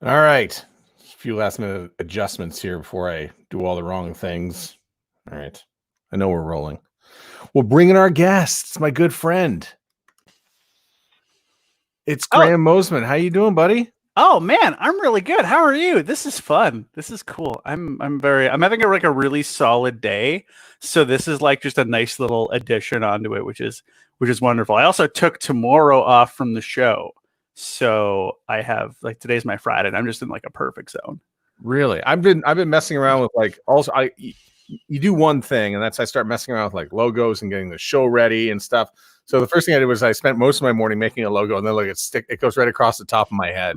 All right. A few last minute adjustments here before I do all the wrong things. All right. I know we're rolling. We'll bring in our guest. It's my good friend. It's Graham Mosimann. How you doing, buddy? Oh man, I'm really good. How are you? This is fun. This is cool. I'm having a really solid day. So this is like just a nice little addition onto it, which is wonderful. I also took tomorrow off from the show. So I have like today's my Friday and I'm just in like a perfect zone. Really? I've been messing around with like also you do one thing and that's I start messing around with like logos and getting the show ready and stuff. So the first thing I did was I spent most of my morning making a logo, and then like it goes right across the top of my head.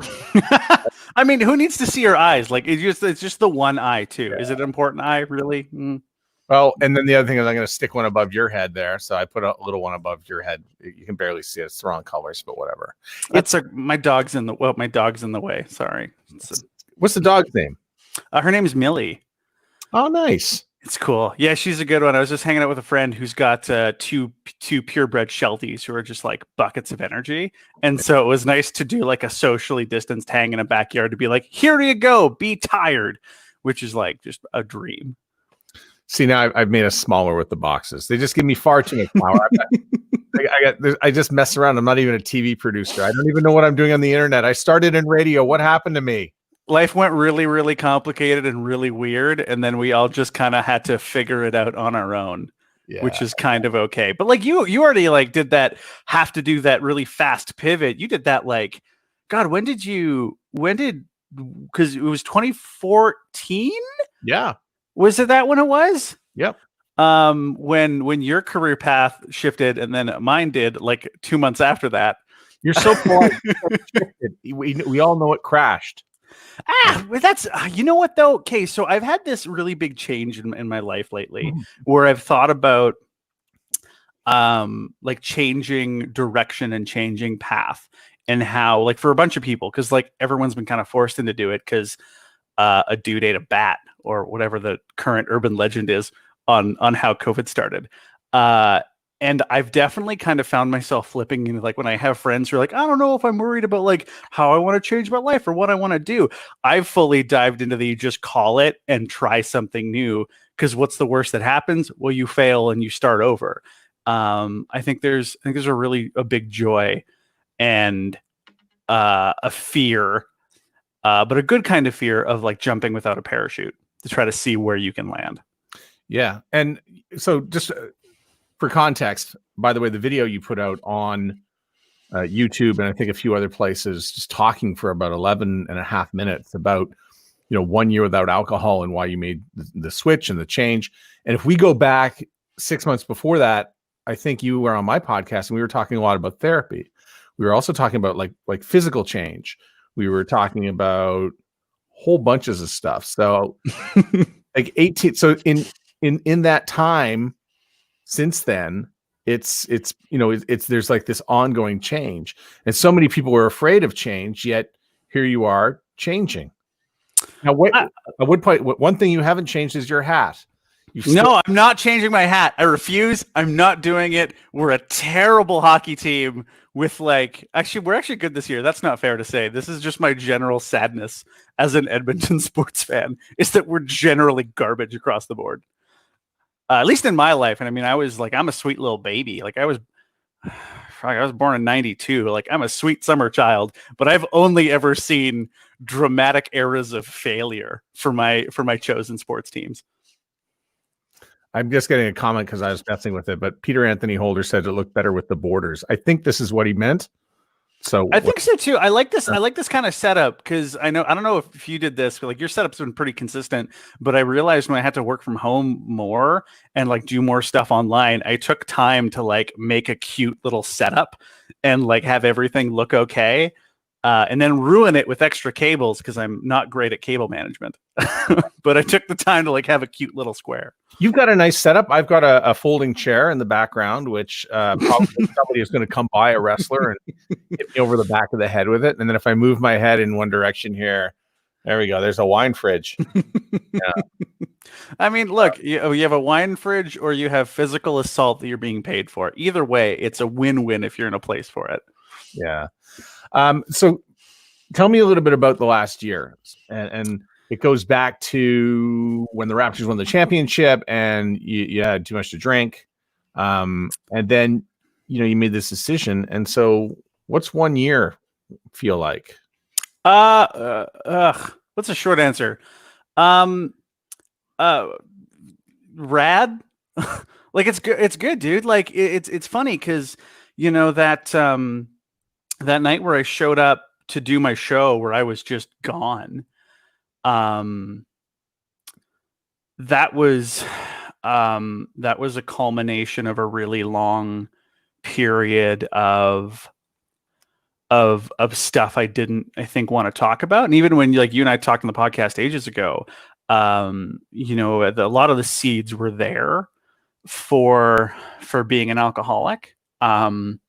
I mean, who needs to see your eyes? Like it's just the one eye too. Yeah. Is it an important eye, really? Well, and then the other thing is I'm going to stick one above your head there. So I put a little one above your head. You can barely see it. It's the wrong colors, but whatever. My dog's in the way. Sorry. What's the dog's name? Her name is Millie. Oh, nice. It's cool. Yeah, she's a good one. I was just hanging out with a friend who's got two purebred Shelties who are just like buckets of energy. And so it was nice to do like a socially distanced hang in a backyard to be like, here you go, be tired, which is like just a dream. See, now I've made us smaller with the boxes. They just give me far too much power. I just mess around. I'm not even a TV producer. I don't even know what I'm doing on the internet. I started in radio. What happened to me? Life went really, really complicated and really weird. And then we all just kind of had to figure it out on our own, which is kind of okay. But like you already like did that, have to do that really fast pivot. You did that like, God, because it was 2014? Yeah. Was it that when it was? Yep. When your career path shifted and then mine did like 2 months after that. You're so polite. We all know it crashed. That's you know what though? Okay, so I've had this really big change in my life lately where I've thought about like changing direction and changing path, and how like for a bunch of people, because like everyone's been kind of forced into do it because a dude ate a bat or whatever the current urban legend is on how COVID started. And I've definitely kind of found myself flipping into like when I have friends who are like, I don't know if I'm worried about like how I want to change my life or what I want to do. I've fully dived into the just call it and try something new, because what's the worst that happens? Well, you fail and you start over. I think there's a big joy and a fear, but a good kind of fear of like jumping without a parachute to try to see where you can land. Yeah. And so just for context, by the way, the video you put out on YouTube and I think a few other places, just talking for about 11 and a half minutes about, 1 year without alcohol and why you made the switch and the change. And if we go back 6 months before that, I think you were on my podcast and we were talking a lot about therapy. We were also talking about like physical change. We were talking about whole bunches of stuff. So like 18. So in that time, since then, it's there's like this ongoing change, and so many people were afraid of change. Yet here you are changing. Now, one thing you haven't changed is your hat. No, I'm not changing my hat. I refuse. I'm not doing it. We're a terrible hockey team with we're actually good this year. That's not fair to say. This is just my general sadness as an Edmonton sports fan, is that we're generally garbage across the board. At least in my life. And I mean, I'm a sweet little baby. Like I was born in 92. Like I'm a sweet summer child, but I've only ever seen dramatic eras of failure for my chosen sports teams. I'm just getting a comment because I was messing with it, but Peter Anthony Holder said it looked better with the borders. I think this is what he meant. So I think so too. I like this kind of setup because I don't know if you did this, but like your setup's been pretty consistent. But I realized when I had to work from home more and like do more stuff online, I took time to like make a cute little setup and like have everything look okay. And then ruin it with extra cables because I'm not great at cable management. But I took the time to like have a cute little square. You've got a nice setup. I've got a folding chair in the background, which probably somebody is going to come by, a wrestler, and hit me over the back of the head with it. And then if I move my head in one direction here, there we go. There's a wine fridge. Yeah. I mean, look, you have a wine fridge or you have physical assault that you're being paid for. Either way, it's a win-win if you're in a place for it. Yeah. So tell me a little bit about the last year, and it goes back to when the Raptors won the championship, and you had too much to drink, and then you made this decision. And so, what's 1 year feel like? What's a short answer? Um, Rad. Like it's good, dude. Like it's funny because that night where I showed up to do my show where I was just gone. Um, that was a culmination of a really long period of stuff I think want to talk about. And even when like you and I talked on the podcast ages ago, a lot of the seeds were there for being an alcoholic. Like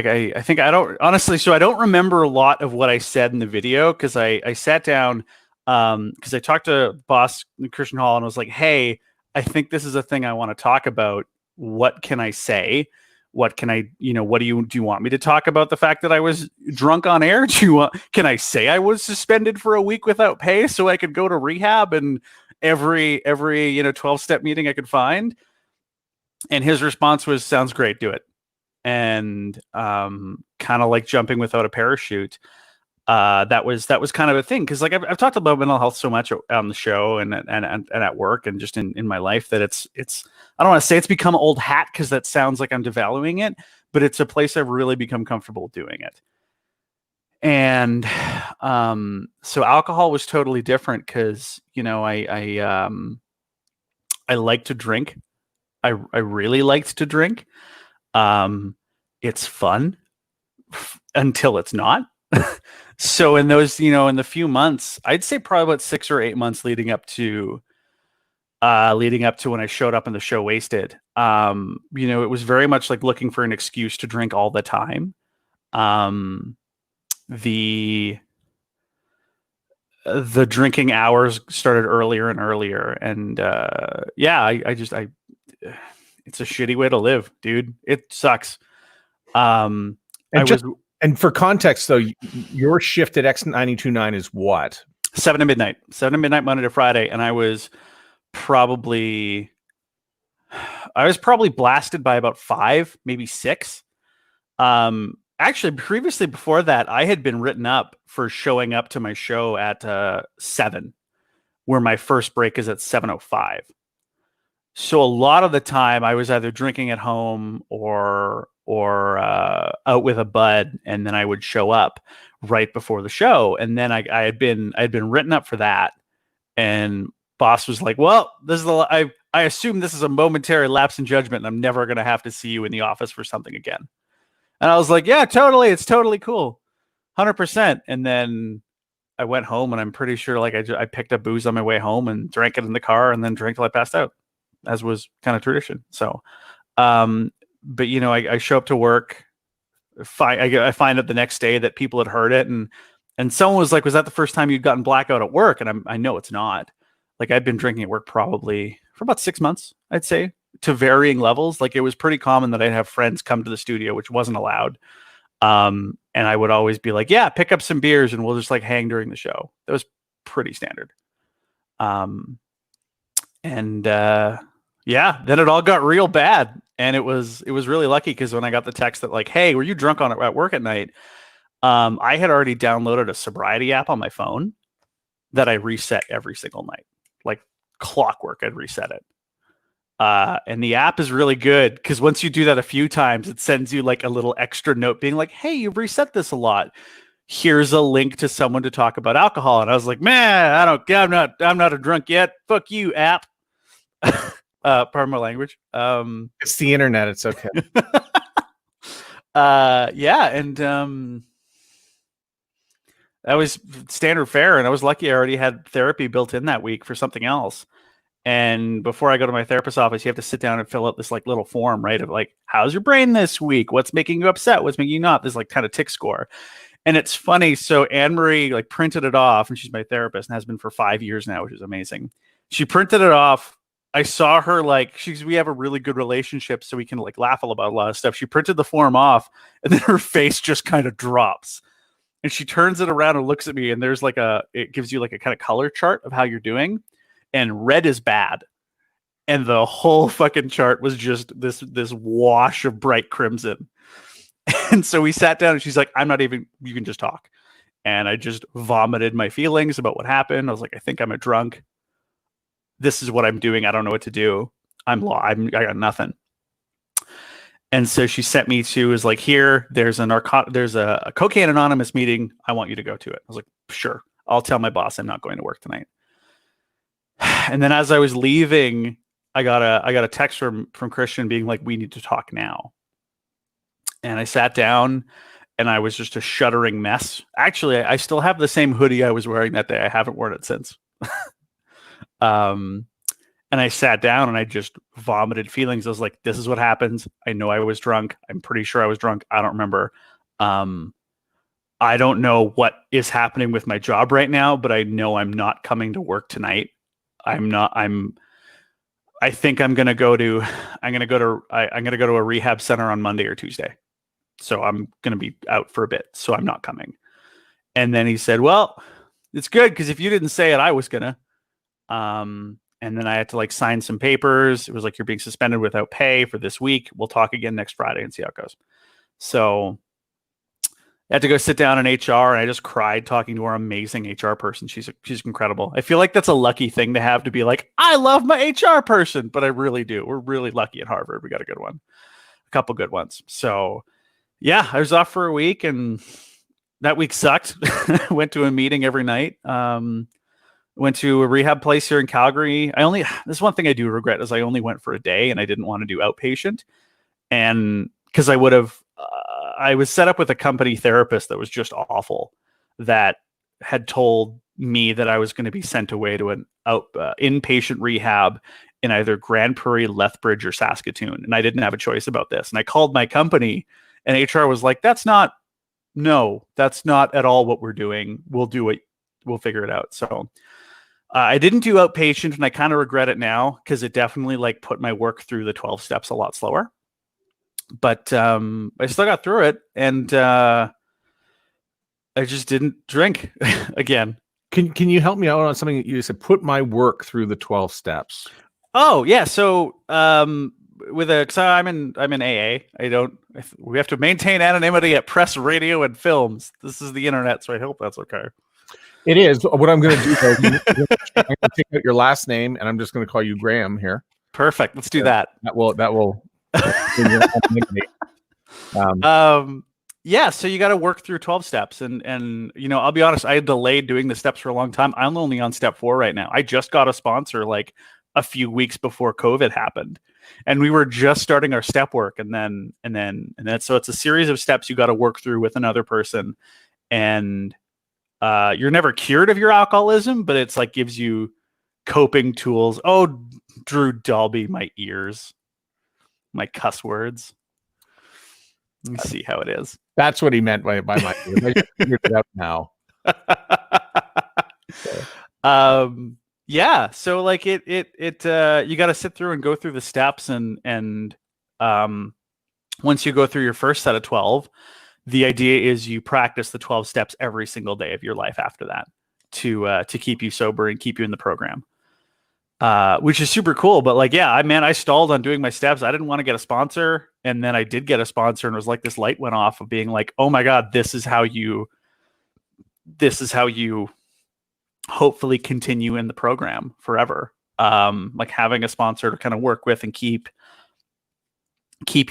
I think I don't honestly, so I don't remember a lot of what I said in the video because I sat down because I talked to boss Christian Hall and was like, hey, I think this is a thing I want to talk about. What can I say? What can I, what do you want me to talk about the fact that I was drunk on air? Can I say I was suspended for a week without pay so I could go to rehab and every 12-step meeting I could find? And his response was, sounds great, do it. And kind of like jumping without a parachute. That was kind of a thing because like I've talked about mental health so much on the show and at work and just in my life that it's I don't want to say it's become old hat because that sounds like I'm devaluing it, but it's a place I've really become comfortable doing it. And so alcohol was totally different because I like to drink. I really liked to drink. It's fun until it's not. So in those, in the few months, I'd say probably about 6 or 8 months leading up to when I showed up on the show wasted, it was very much like looking for an excuse to drink all the time. The drinking hours started earlier and earlier. And it's a shitty way to live, dude. It sucks. And for context, though, your shift at X92.9 is what? 7 to midnight, Monday to Friday. And I was probably blasted by about 5, maybe 6. Actually, previously before that, I had been written up for showing up to my show at 7, where my first break is at 7:05. So a lot of the time I was either drinking at home or out with a bud, and then I would show up right before the show. And then I had been written up for that. And boss was like, well, this is I assume this is a momentary lapse in judgment and I'm never going to have to see you in the office for something again. And I was like, yeah, totally. It's totally cool. 100%. And then I went home and I'm pretty sure like I picked up booze on my way home and drank it in the car and then drank till I passed out, as was kind of tradition. So, but I show up to work. I find out the next day that people had heard it, and someone was like, "Was that the first time you'd gotten blackout at work?" And I know it's not. Like I've been drinking at work probably for about 6 months, I'd say, to varying levels. Like it was pretty common that I'd have friends come to the studio, which wasn't allowed. And I would always be like, "Yeah, pick up some beers and we'll just like hang during the show." That was pretty standard. Then it all got real bad. And it was really lucky because when I got the text that like, hey, were you drunk at work at night? I had already downloaded a sobriety app on my phone that I reset every single night, like clockwork. I'd reset it. And the app is really good because once you do that a few times, it sends you like a little extra note being like, hey, you've reset this a lot. Here's a link to someone to talk about alcohol. And I was like, man, I'm not a drunk yet. Fuck you, app. Pardon my language. It's the internet. It's okay. And that was standard fare, and I was lucky I already had therapy built in that week for something else. And before I go to my therapist's office, you have to sit down and fill out this like little form, right? Of like, how's your brain this week? What's making you upset? What's making you not? This like kind of tick score. And it's funny. So Anne-Marie like printed it off, and she's my therapist and has been for 5 years now, which is amazing. She printed it off. I saw her like we have a really good relationship, so we can like laugh about a lot of stuff. She printed the form off, and then her face just kind of drops. And she turns it around and looks at me, and there's it gives you like a kind of color chart of how you're doing, and red is bad. And the whole fucking chart was just this wash of bright crimson. And so we sat down and she's like, you can just talk. And I just vomited my feelings about what happened. I was like, I think I'm a drunk. This is what I'm doing. I don't know what to do. I got nothing. And so she sent me to, is like, here, there's a Cocaine Anonymous meeting. I want you to go to it. I was like, sure. I'll tell my boss I'm not going to work tonight. And then as I was leaving, I got a text from Christian being like, we need to talk now. And I sat down and I was just a shuddering mess. Actually, I still have the same hoodie I was wearing that day. I haven't worn it since. And I sat down and I just vomited feelings. I was like, this is what happens. I know I was drunk. I'm pretty sure I was drunk. I don't remember. I don't know what is happening with my job right now, but I know I'm not coming to work tonight. I think I'm going to go to a rehab center on Monday or Tuesday. So I'm going to be out for a bit. So I'm not coming. And then he said, well, it's good, because if you didn't say it, I was going to. And then I had to like sign some papers. It was like, you're being suspended without pay for this week. We'll talk again next Friday and see how it goes. So I had to go sit down in HR, and I just cried talking to our amazing HR person. She's incredible. I feel like that's a lucky thing to have, to be like, I love my HR person, but I really do. We're really lucky at Harvard. We got a good one, a couple good ones. So yeah, I was off for a week, and that week sucked. Went to a meeting every night. Went to a rehab place here in Calgary. This one thing I do regret is I only went for a day, and I didn't want to do outpatient. And because I was set up with a company therapist that was just awful, that had told me that I was going to be sent away to an inpatient rehab in either Grand Prairie, Lethbridge, or Saskatoon. And I didn't have a choice about this. And I called my company, and HR was like, that's not at all what we're doing. We'll do it. We'll figure it out. So I didn't do outpatient, and I kind of regret it now, because it definitely like put my work through the 12 steps a lot slower. But I still got through it, and I just didn't drink again. Can you help me out on something that you said? Put my work through the 12 steps. Oh yeah, so I'm in AA. We have to maintain anonymity at press, radio, and films. This is the internet, so I hope that's okay. It is. What I'm going to do, though, I'm going to take out your last name, and I'm just going to call you Graham here. Perfect. Let's do that. That will. Yeah, so you got to work through 12 steps, and I'll be honest, I had delayed doing the steps for a long time. I'm only on step 4 right now. I just got a sponsor like a few weeks before COVID happened, and we were just starting our step work, and then so it's a series of steps you got to work through with another person, and you're never cured of your alcoholism, but it's like gives you coping tools. Oh, Drew Dalby, my ears. My cuss words. Let me see how it is. That's what he meant by my I figured it out now. Yeah. So like it you got to sit through and go through the steps, and once you go through your first set of 12, the idea is you practice the 12 steps every single day of your life after that to keep you sober and keep you in the program. Which is super cool. But like, yeah, I stalled on doing my steps. I didn't want to get a sponsor. And then I did get a sponsor, and it was like this light went off of being like, oh my God, this is how you hopefully continue in the program forever. Like having a sponsor to kind of work with and keep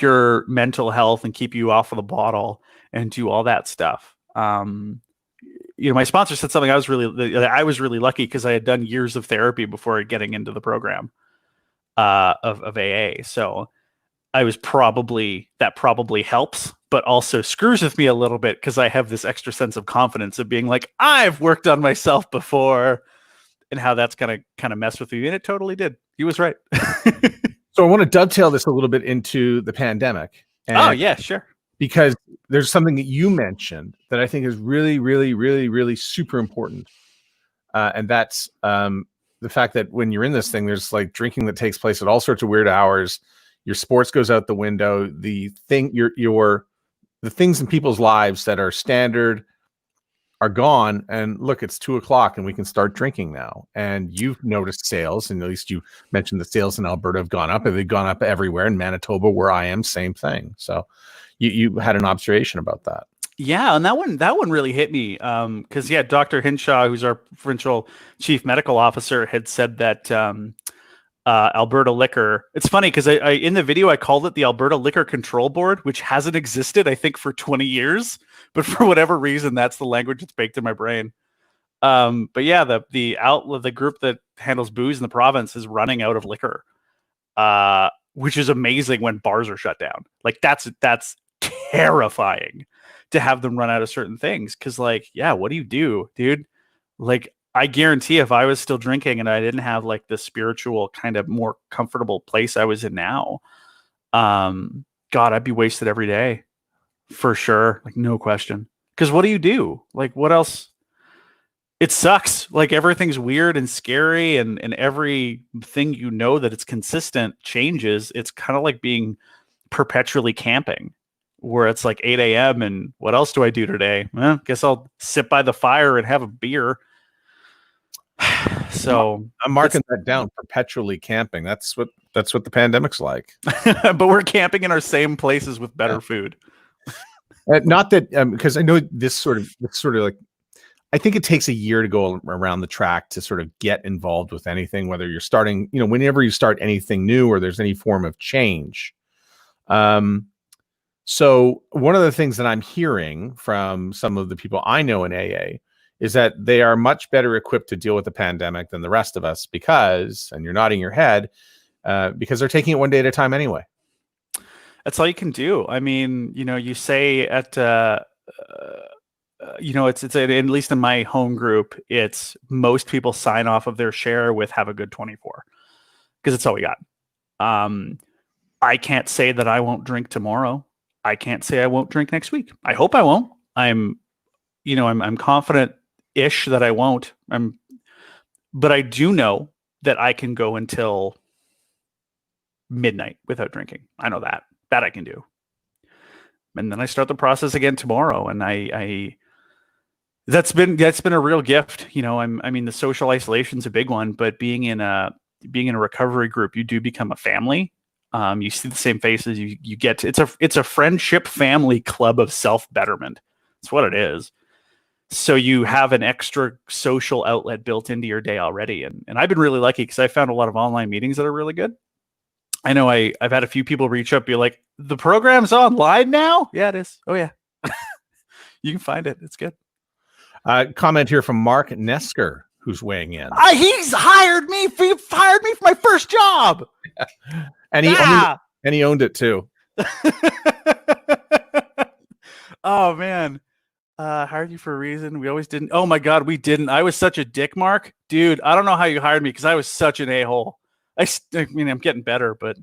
your mental health and keep you off of the bottle and do all that stuff. My sponsor said something I was really lucky, because I had done years of therapy before getting into the program of AA. So I was that probably helps, but also screws with me a little bit, because I have this extra sense of confidence of being like, I've worked on myself before, and how that's gonna kind of mess with me. And it totally did. He was right. So I want to dovetail this a little bit into the pandemic. Oh yeah, sure. Because there's something that you mentioned that I think is really, really, really, really super important. And that's the fact that when you're in this thing, there's like drinking that takes place at all sorts of weird hours. Your sports goes out the window. The things in people's lives that are standard are gone, and look, it's 2:00 and we can start drinking now. And you've noticed sales, and at least you mentioned the sales in Alberta have gone up, and they've gone up everywhere. In Manitoba, where I am, same thing. So you had an observation about that. Yeah, and that one really hit me. Because Dr. Hinshaw, who's our provincial chief medical officer, had said that Alberta Liquor. It's funny because I in the video I called it the Alberta Liquor Control Board, which hasn't existed, I think, for 20 years. But for whatever reason, that's the language that's baked in my brain. But yeah, the group that handles booze in the province is running out of liquor, which is amazing when bars are shut down. Like that's terrifying to have them run out of certain things. Because like, yeah, what do you do, dude? Like, I guarantee if I was still drinking and I didn't have like the spiritual kind of more comfortable place I was in now, God, I'd be wasted every day. For sure. Like, no question. Because what do you do? Like, what else? It sucks. Like, everything's weird and scary, and everything that it's consistent changes. It's kind of like being perpetually camping, where it's like 8 a.m. and what else do I do today? Well, guess I'll sit by the fire and have a beer. So I'm marking that down. Perpetually camping. That's what the pandemic's like. But we're camping in our same places with better food. Not that, because I know this sort of like, I think it takes a year to go around the track to sort of get involved with anything, whether you're starting, whenever you start anything new or there's any form of change. So one of the things that I'm hearing from some of the people I know in AA is that they are much better equipped to deal with the pandemic than the rest of us because, and you're nodding your head, because they're taking it one day at a time anyway. That's all you can do. I mean, you say at, it's at least in my home group, it's most people sign off of their share with have a good 24 because it's all we got. I can't say that I won't drink tomorrow. I can't say I won't drink next week. I hope I won't. I'm confident-ish that I won't. But I do know that I can go until midnight without drinking. I know that I can do. And then I start the process again tomorrow. And I that's been a real gift. The social isolation is a big one, but being in a recovery group, you do become a family. You see the same faces. You get to, it's a friendship family club of self-betterment. That's what it is. So you have an extra social outlet built into your day already. And I've been really lucky because I found a lot of online meetings that are really good. I know I've had a few people reach up, be like, the program's online now? Yeah, it is. Oh yeah. You can find it. It's good. Comment here from Mark Nesker, who's weighing in. He's hired me. He fired me for my first job. And he owned it too. Oh man. Hired you for a reason. We always didn't. Oh my God, we didn't. I was such a dick, Mark. Dude, I don't know how you hired me because I was such an a-hole. I mean, I'm getting better, but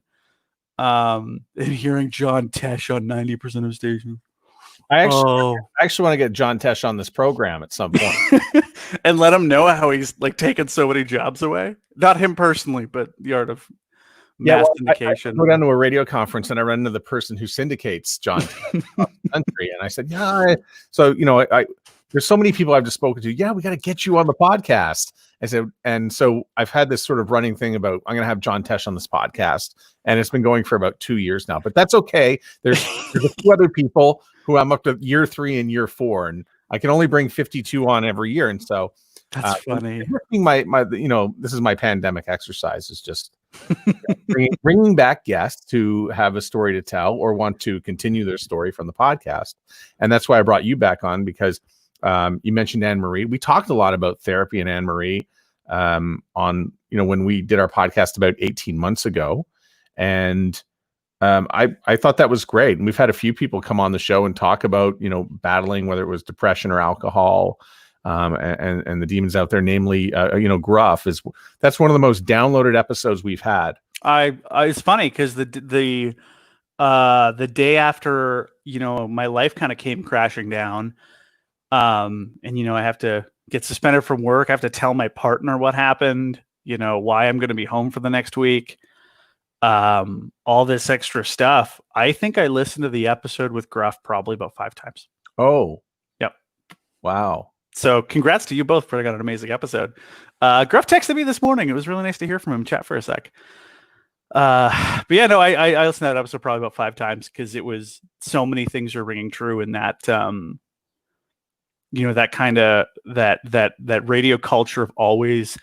hearing John Tesh on 90% of stations. I actually want to get John Tesh on this program at some point. And let him know how he's like taken so many jobs away. Not him personally, but the art of mass syndication. I go down to a radio conference and I run into the person who syndicates John Tesh across the country. And I said, yeah. So, there's so many people I've just spoken to. Yeah, we got to get you on the podcast. I said, and so I've had this sort of running thing about I'm going to have John Tesh on this podcast, and it's been going for about 2 years now. But that's okay. There's a few other people who I'm up to year 3 and year 4, and I can only bring 52 on every year. And so that's funny. My this is my pandemic exercise is just bringing back guests who have a story to tell or want to continue their story from the podcast, and that's why I brought you back on because. You mentioned Anne-Marie. We talked a lot about therapy and Anne-Marie on, when we did our podcast about 18 months ago. And I thought that was great. And we've had a few people come on the show and talk about, battling, whether it was depression or alcohol, and the demons out there, namely, Gruff that's one of the most downloaded episodes we've had. It's funny because the day after, my life kind of came crashing down, and I have to get suspended from work. I have to tell my partner what happened, why I'm going to be home for the next week. All this extra stuff. I think I listened to the episode with Gruff probably about 5 times. Oh, yep. Wow. So congrats to you both for an amazing episode. Gruff texted me this morning. It was really nice to hear from him. Chat for a sec. But yeah, no, I listened to that episode probably about 5 times because it was so many things are ringing true in that, that kind of that radio culture of always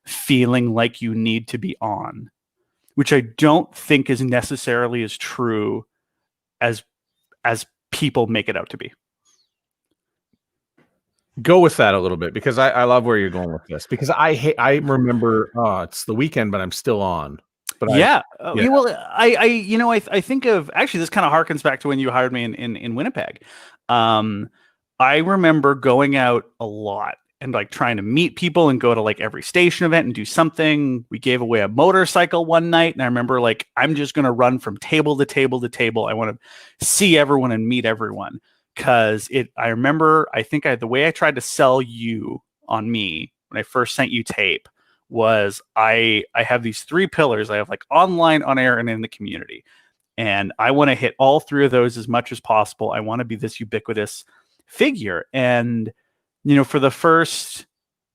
feeling like you need to be on, which I don't think is necessarily as true as people make it out to be. Go with that a little bit, because I love where you're going with this, because I remember, it's the weekend, but I'm still on. But yeah. Well, I think of, actually, this kind of harkens back to when you hired me in Winnipeg. I remember going out a lot and like trying to meet people and go to like every station event and do something. We gave away a motorcycle one night, and I remember like, I'm just going to run from table to table to table. I want to see everyone and meet everyone. Because I remember, I think the way I tried to sell you on me when I first sent you tape was I have these 3 pillars. I have like online, on air, and in the community. And I want to hit all 3 of those as much as possible. I want to be this ubiquitous figure. And, for the first,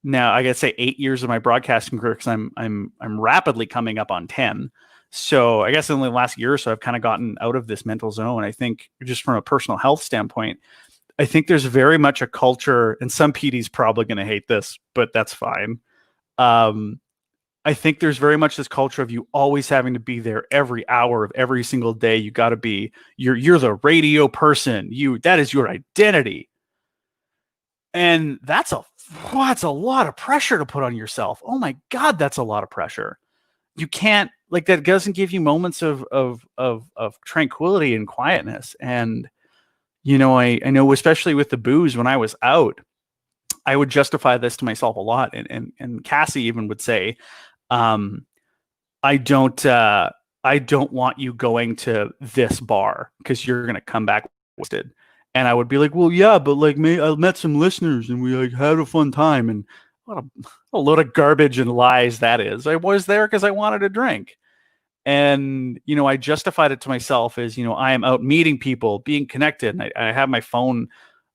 now I gotta say 8 years of my broadcasting career, because I'm rapidly coming up on 10. So I guess in the last year or so, I've kind of gotten out of this mental zone. I think just from a personal health standpoint, I think there's very much a culture, and some PD's probably going to hate this, but that's fine. I think there's very much this culture of you always having to be there every hour of every single day. You got to be, you're the radio person. That is your identity. And that's a lot of pressure to put on yourself. Oh my God, that's a lot of pressure. You can't, like, that doesn't give you moments of tranquility and quietness. And, I know, especially with the booze, when I was out, I would justify this to myself a lot. And Cassie even would say, I don't want you going to this bar because you're going to come back wasted. And I would be like, well, yeah, but like I met some listeners and we like had a fun time. And what a load of garbage and lies that is. I was there because I wanted a drink. And, I justified it to myself as, I am out meeting people, being connected. And I have my phone,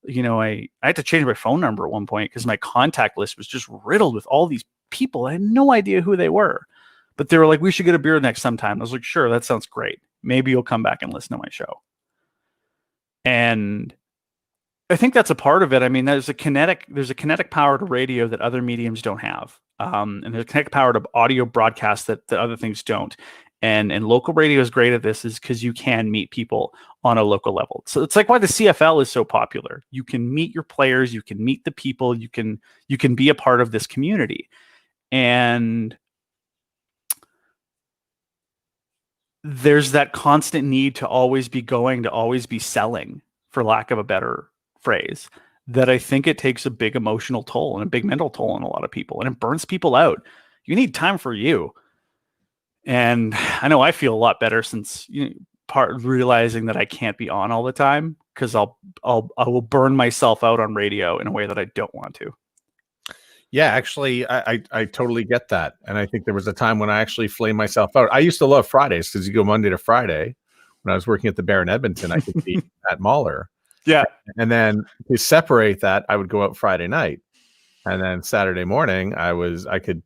I had to change my phone number at one point because my contact list was just riddled with all these people. I had no idea who they were, but they were like, we should get a beer next sometime. I was like, sure, that sounds great. Maybe you'll come back and listen to my show. And I think that's a part of it. I mean, there's a kinetic power to radio that other mediums don't have. And there's a kinetic power to audio broadcasts that other things don't. And local radio is great at this, is because you can meet people on a local level. So it's like why the CFL is so popular. You can meet your players, you can meet the people, you can be a part of this community. And there's that constant need to always be going, to always be selling, for lack of a better phrase, that I think it takes a big emotional toll and a big mental toll on a lot of people, and it burns people out. You need time for you. And I know I feel a lot better since realizing that I can't be on all the time, because I will burn myself out on radio in a way that I don't want to. Yeah, actually, I totally get that. And I think there was a time when I actually flamed myself out. I used to love Fridays because you go Monday to Friday. When I was working at the Bear in Edmonton, I could be at Mahler. Yeah. And then to separate that, I would go out Friday night. And then Saturday morning, I could,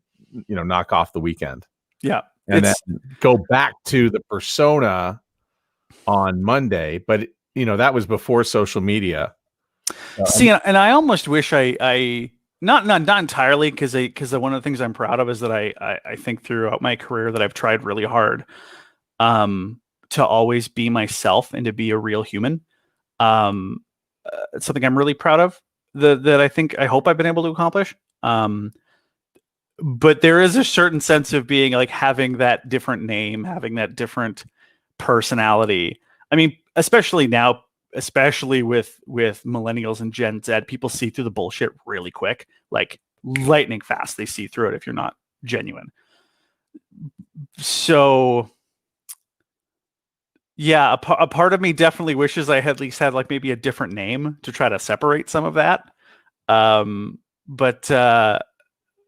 knock off the weekend. Yeah. And then go back to the persona on Monday. But, that was before social media. See, and I almost wish I not entirely, because one of the things I'm proud of is that I think throughout my career that I've tried really hard to always be myself and to be a real human. It's something I'm really proud of that I hope I've been able to accomplish. But there is a certain sense of being like having that different name, having that different personality. I mean, especially now, especially with millennials and Gen Z, people see through the bullshit really quick, like lightning fast. They see through it if you're not genuine. So yeah, a part of me definitely wishes I had at least had like maybe a different name to try to separate some of that. But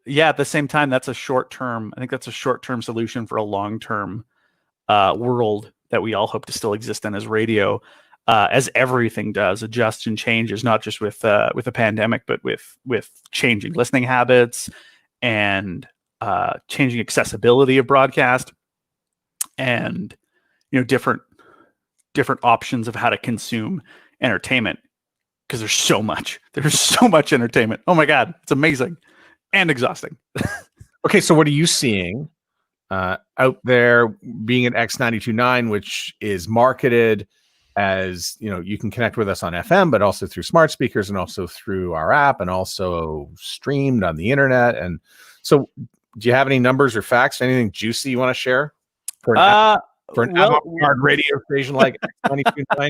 yeah, at the same time, I think that's a short-term solution for a long-term world that we all hope to still exist in as radio. as everything does, adjust and changes, not just with a pandemic, but with changing listening habits and changing accessibility of broadcast, and different options of how to consume entertainment, because there's so much entertainment. Oh my God, it's amazing and exhausting. Okay, so what are you seeing out there being at X92.9, which is marketed as, you can connect with us on FM, but also through smart speakers and also through our app and also streamed on the internet. And so do you have any numbers or facts, anything juicy you want to share for an avant-garde radio station like X92.9?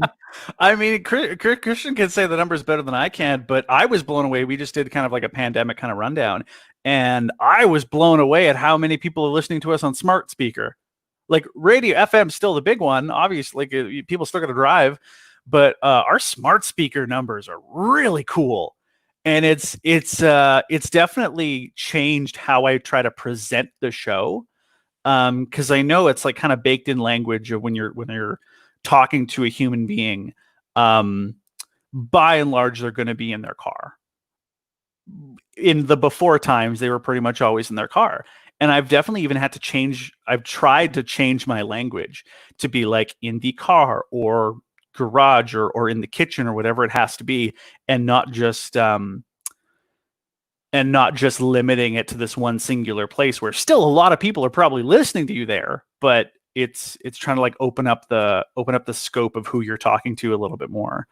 I mean, Christian can say the numbers better than I can, but I was blown away. We just did kind of like a pandemic kind of rundown, and I was blown away at how many people are listening to us on smart speaker. Like radio FM, still the big one. Obviously, people still got to drive, but our smart speaker numbers are really cool, and it's definitely changed how I try to present the show. Because I know it's like kind of baked in language of when you're talking to a human being. By and large, they're going to be in their car. In the before times, they were pretty much always in their car. And I've definitely even had to change. I've tried to change my language to be like in the car or garage or in the kitchen or whatever it has to be, and not just limiting it to this one singular place where still a lot of people are probably listening to you there, but it's trying to like open up the scope of who you're talking to a little bit more.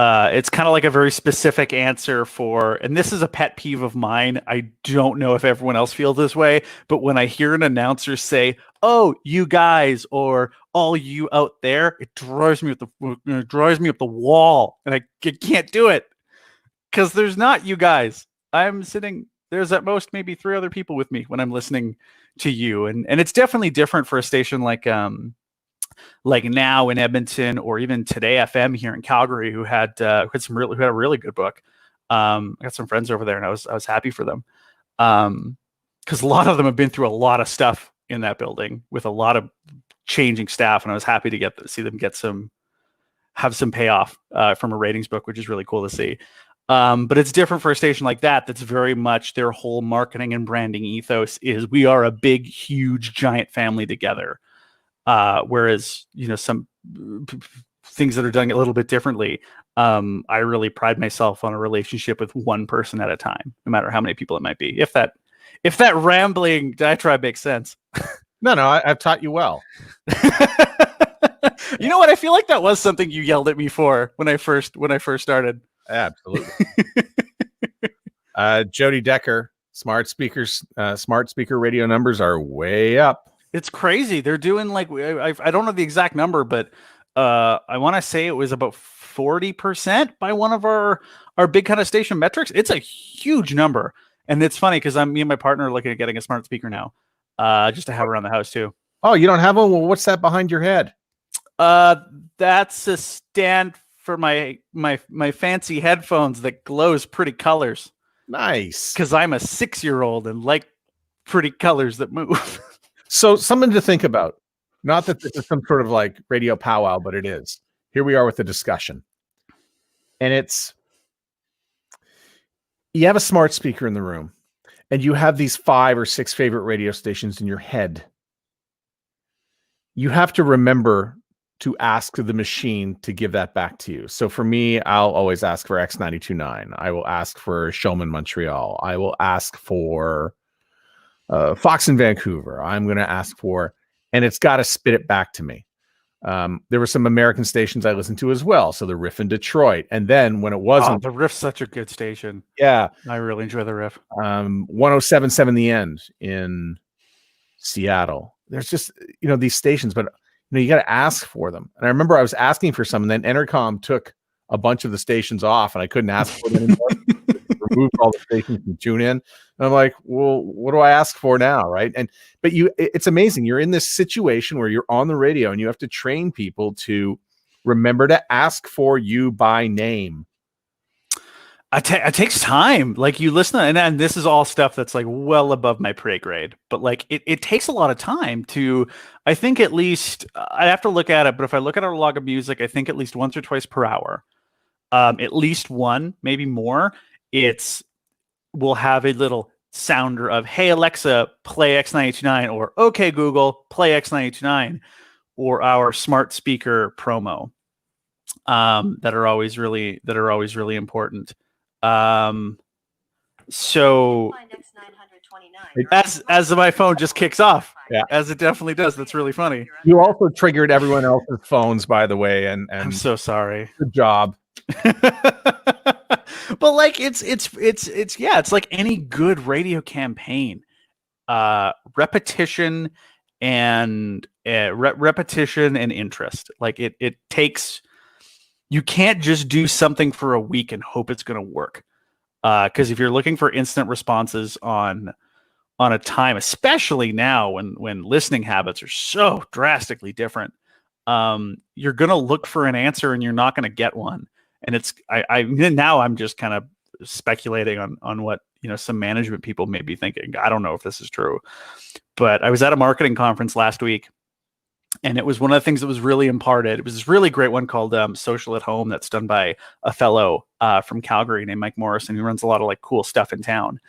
It's kind of like a very specific answer for, and this is a pet peeve of mine. I don't know if everyone else feels this way, but when I hear an announcer say, "Oh, you guys," or "all you out there," it drives me up the wall, and I can't do it. Because there's not you guys. There's at most maybe 3 other people with me when I'm listening to you. And it's definitely different for a station like Now in Edmonton, or even Today FM here in Calgary, who had a really good book. I got some friends over there, and I was happy for them. Because a lot of them have been through a lot of stuff in that building with a lot of changing staff, and I was happy to see them have some payoff from a ratings book, which is really cool to see. But it's different for a station like that. That's very much their whole marketing and branding ethos is we are a big, huge, giant family together. Whereas, some things that are done a little bit differently, I really pride myself on a relationship with one person at a time, no matter how many people it might be. If that rambling diatribe makes sense. No, I've taught you well. You know what? I feel like that was something you yelled at me for when I first started. Absolutely. Jody Decker, smart speaker radio numbers are way up. It's crazy. They're doing like, I don't know the exact number, but I want to say it was about 40% by one of our big kind of station metrics. It's a huge number. And it's funny because me and my partner are looking at getting a smart speaker now, just to have around the house too. Oh, you don't have one? Well, what's that behind your head? That's a stand for my fancy headphones that glows pretty colors. Nice. Because I'm a 6-year-old and like pretty colors that move. So something to think about. Not that this is some sort of like radio powwow, but it is. Here we are with the discussion. And you have a smart speaker in the room, and you have these 5 or 6 favorite radio stations in your head. You have to remember to ask the machine to give that back to you. So for me, I'll always ask for X92.9. I will ask for Showman Montreal. I will ask for Fox in Vancouver. I'm going to ask for, and it's got to spit it back to me. There were some American stations I listened to as well. So the Riff in Detroit. And then when it wasn't. The Riff's such a good station. Yeah. I really enjoy the Riff. 107.7 The End in Seattle. There's just, these stations, but you got to ask for them. And I remember I was asking for some, and then Entercom took a bunch of the stations off, and I couldn't ask for them anymore. Removed all the stations from tune in. And I'm like, well, what do I ask for now? Right. But it's amazing. You're in this situation where you're on the radio and you have to train people to remember to ask for you by name. It takes time. Like you listen, and this is all stuff that's like well above my pay grade. But like it takes a lot of time to. I think at least I have to look at it. But if I look at our log of music, I think at least once or twice per hour, at least one, maybe more. We'll have a little sounder of "Hey Alexa, play X929" or "Okay Google, play X929," or our smart speaker promo that are always really important. So as my phone just kicks off, as it definitely does. That's really funny. You also triggered everyone else's phones, by the way, and I'm so sorry. Good job. But like it's like any good radio campaign. Repetition and repetition and interest. Like it takes. You can't just do something for a week and hope it's going to work. Because if you're looking for instant responses on a time, especially now when listening habits are so drastically different, you're going to look for an answer and you're not going to get one. And now I'm just kind of speculating on what some management people may be thinking. I don't know if this is true, but I was at a marketing conference last week. And it was one of the things that was really imparted. It was this really great one called Social at Home that's done by a fellow from Calgary named Mike Morrison, who runs a lot of like cool stuff in town.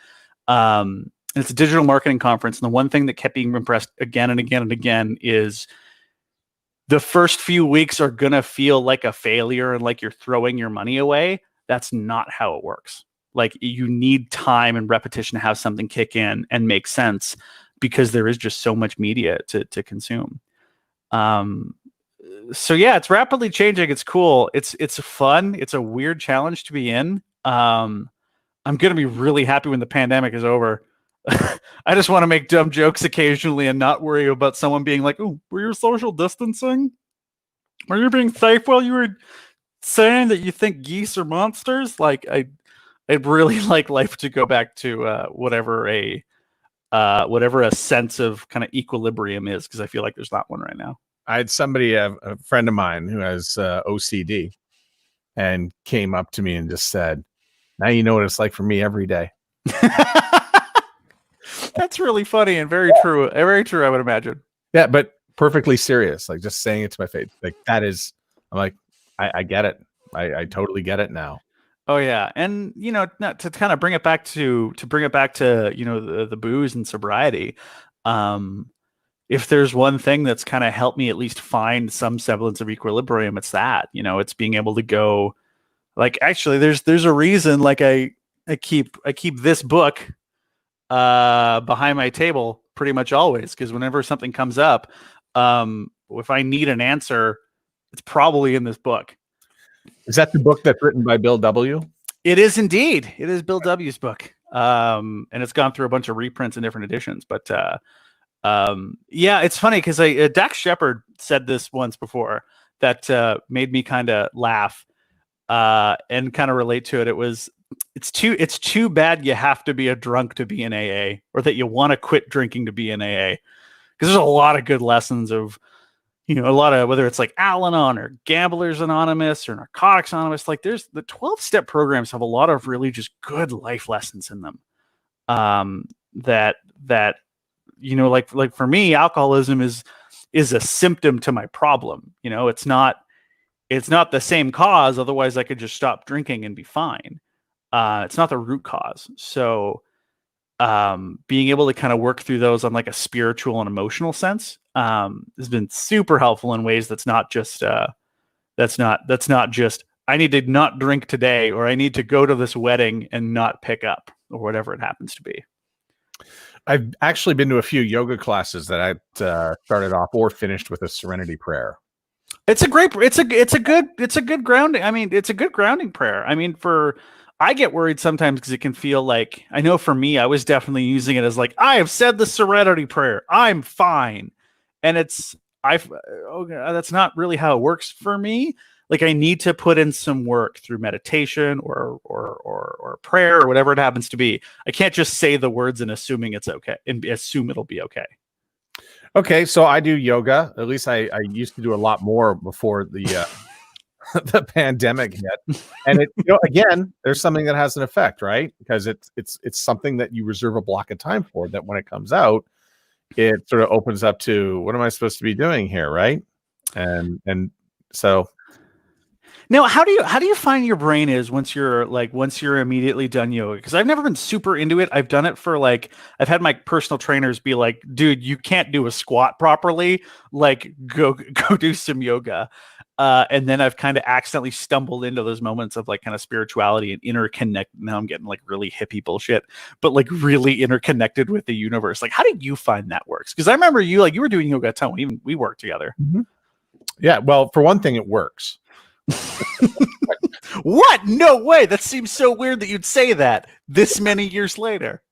And it's a digital marketing conference. And the one thing that kept being impressed again and again and again is the first few weeks are going to feel like a failure and like you're throwing your money away. That's not how it works. Like you need time and repetition to have something kick in and make sense because there is just so much media to consume. So yeah, it's rapidly changing. It's cool. It's fun. It's a weird challenge to be in. I'm going to be really happy when the pandemic is over. I just want to make dumb jokes occasionally and not worry about someone being like, "Oh, were you social distancing? Were you being safe while you were saying that you think geese are monsters?" Like I'd really like life to go back to whatever a sense of kind of equilibrium is, because I feel like there's not one right now. I had somebody, a friend of mine who has OCD, and came up to me and just said, "Now you know what it's like for me every day." That's really funny and very true. Very true, I would imagine. Yeah, but perfectly serious. Like just saying it to my face. Like that is, I'm like, I get it. I totally get it now. Oh yeah, and not to kind of bring it back to the booze and sobriety. If there's one thing that's kind of helped me at least find some semblance of equilibrium, it's that. It's being able to go. Like actually, there's a reason. Like I keep this book behind my table pretty much always, because whenever something comes up, if I need an answer, it's probably in this book. Is that the book that's written by Bill W? It is indeed. It is Bill W's book. And it's gone through a bunch of reprints and different editions. But yeah, it's funny because Dax Shepard said this once before that made me kind of laugh and kind of relate to it. It's too bad you have to be a drunk to be in AA, or that you want to quit drinking to be in AA. Because there's a lot of good lessons of, a lot of, whether it's like Al-Anon or Gamblers Anonymous or Narcotics Anonymous, like there's the 12-step programs have a lot of really just good life lessons in them. That like for me, alcoholism is a symptom to my problem. It's not the same cause. Otherwise I could just stop drinking and be fine. It's not the root cause. So being able to kind of work through those on like a spiritual and emotional sense has been super helpful in ways that's not just I need to not drink today, or I need to go to this wedding and not pick up, or whatever it happens to be. I've actually been to a few yoga classes that I started off or finished with a serenity prayer. It's a good grounding. I mean, it's a good grounding prayer. I mean, I get worried sometimes because it can feel like, I know for me, I was definitely using it as like, I have said the serenity prayer, I'm fine. And that's not really how it works for me. Like I need to put in some work through meditation or prayer or whatever it happens to be. I can't just say the words and assuming it's okay and assume it'll be okay. Okay, so I do yoga. At least I used to do a lot more before the the pandemic hit, and again, there's something that has an effect, right? Because it's something that you reserve a block of time for. That when it comes out, it sort of opens up to what am I supposed to be doing here, right? And so. Now, how do you find your brain is once you're immediately done yoga? Because I've never been super into it. I've done it for I've had my personal trainers be like, dude, you can't do a squat properly. Like, go do some yoga. And then I've kind of accidentally stumbled into those moments of kind of spirituality and interconnect. Now I'm getting really hippie bullshit, but really interconnected with the universe. Like, how do you find that works? Because I remember you were doing yoga a ton. Even we worked together. Mm-hmm. Yeah. Well, for one thing, it works. What? No way. That seems so weird that you'd say that this many years later.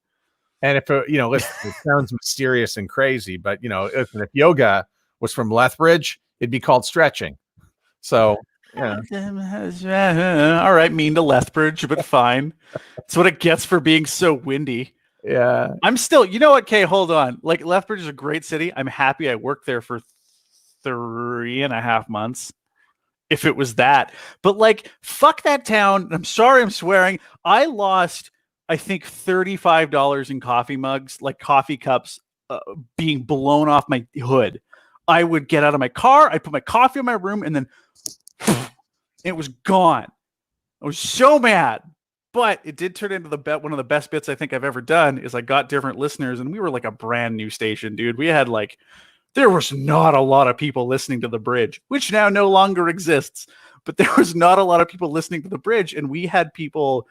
And if listen, it sounds mysterious and crazy, but if yoga was from Lethbridge, it'd be called stretching. So all right, mean to Lethbridge, but fine. That's what it gets for being so windy. Yeah. I'm still, you know what, Kay, hold on. Lethbridge is a great city. I'm happy I worked there for 3.5 months. If it was that. But fuck that town. I'm sorry I'm swearing. I lost, I think, $35 in coffee mugs, coffee cups being blown off my hood. I would get out of my car, I'd put my coffee in my room, and then it was gone. I was so mad. But it did turn into one of the best bits I think I've ever done is I got different listeners, and we were a brand new station, dude. We had there was not a lot of people listening to The Bridge, which now no longer exists. But there was not a lot of people listening to The Bridge, and we had people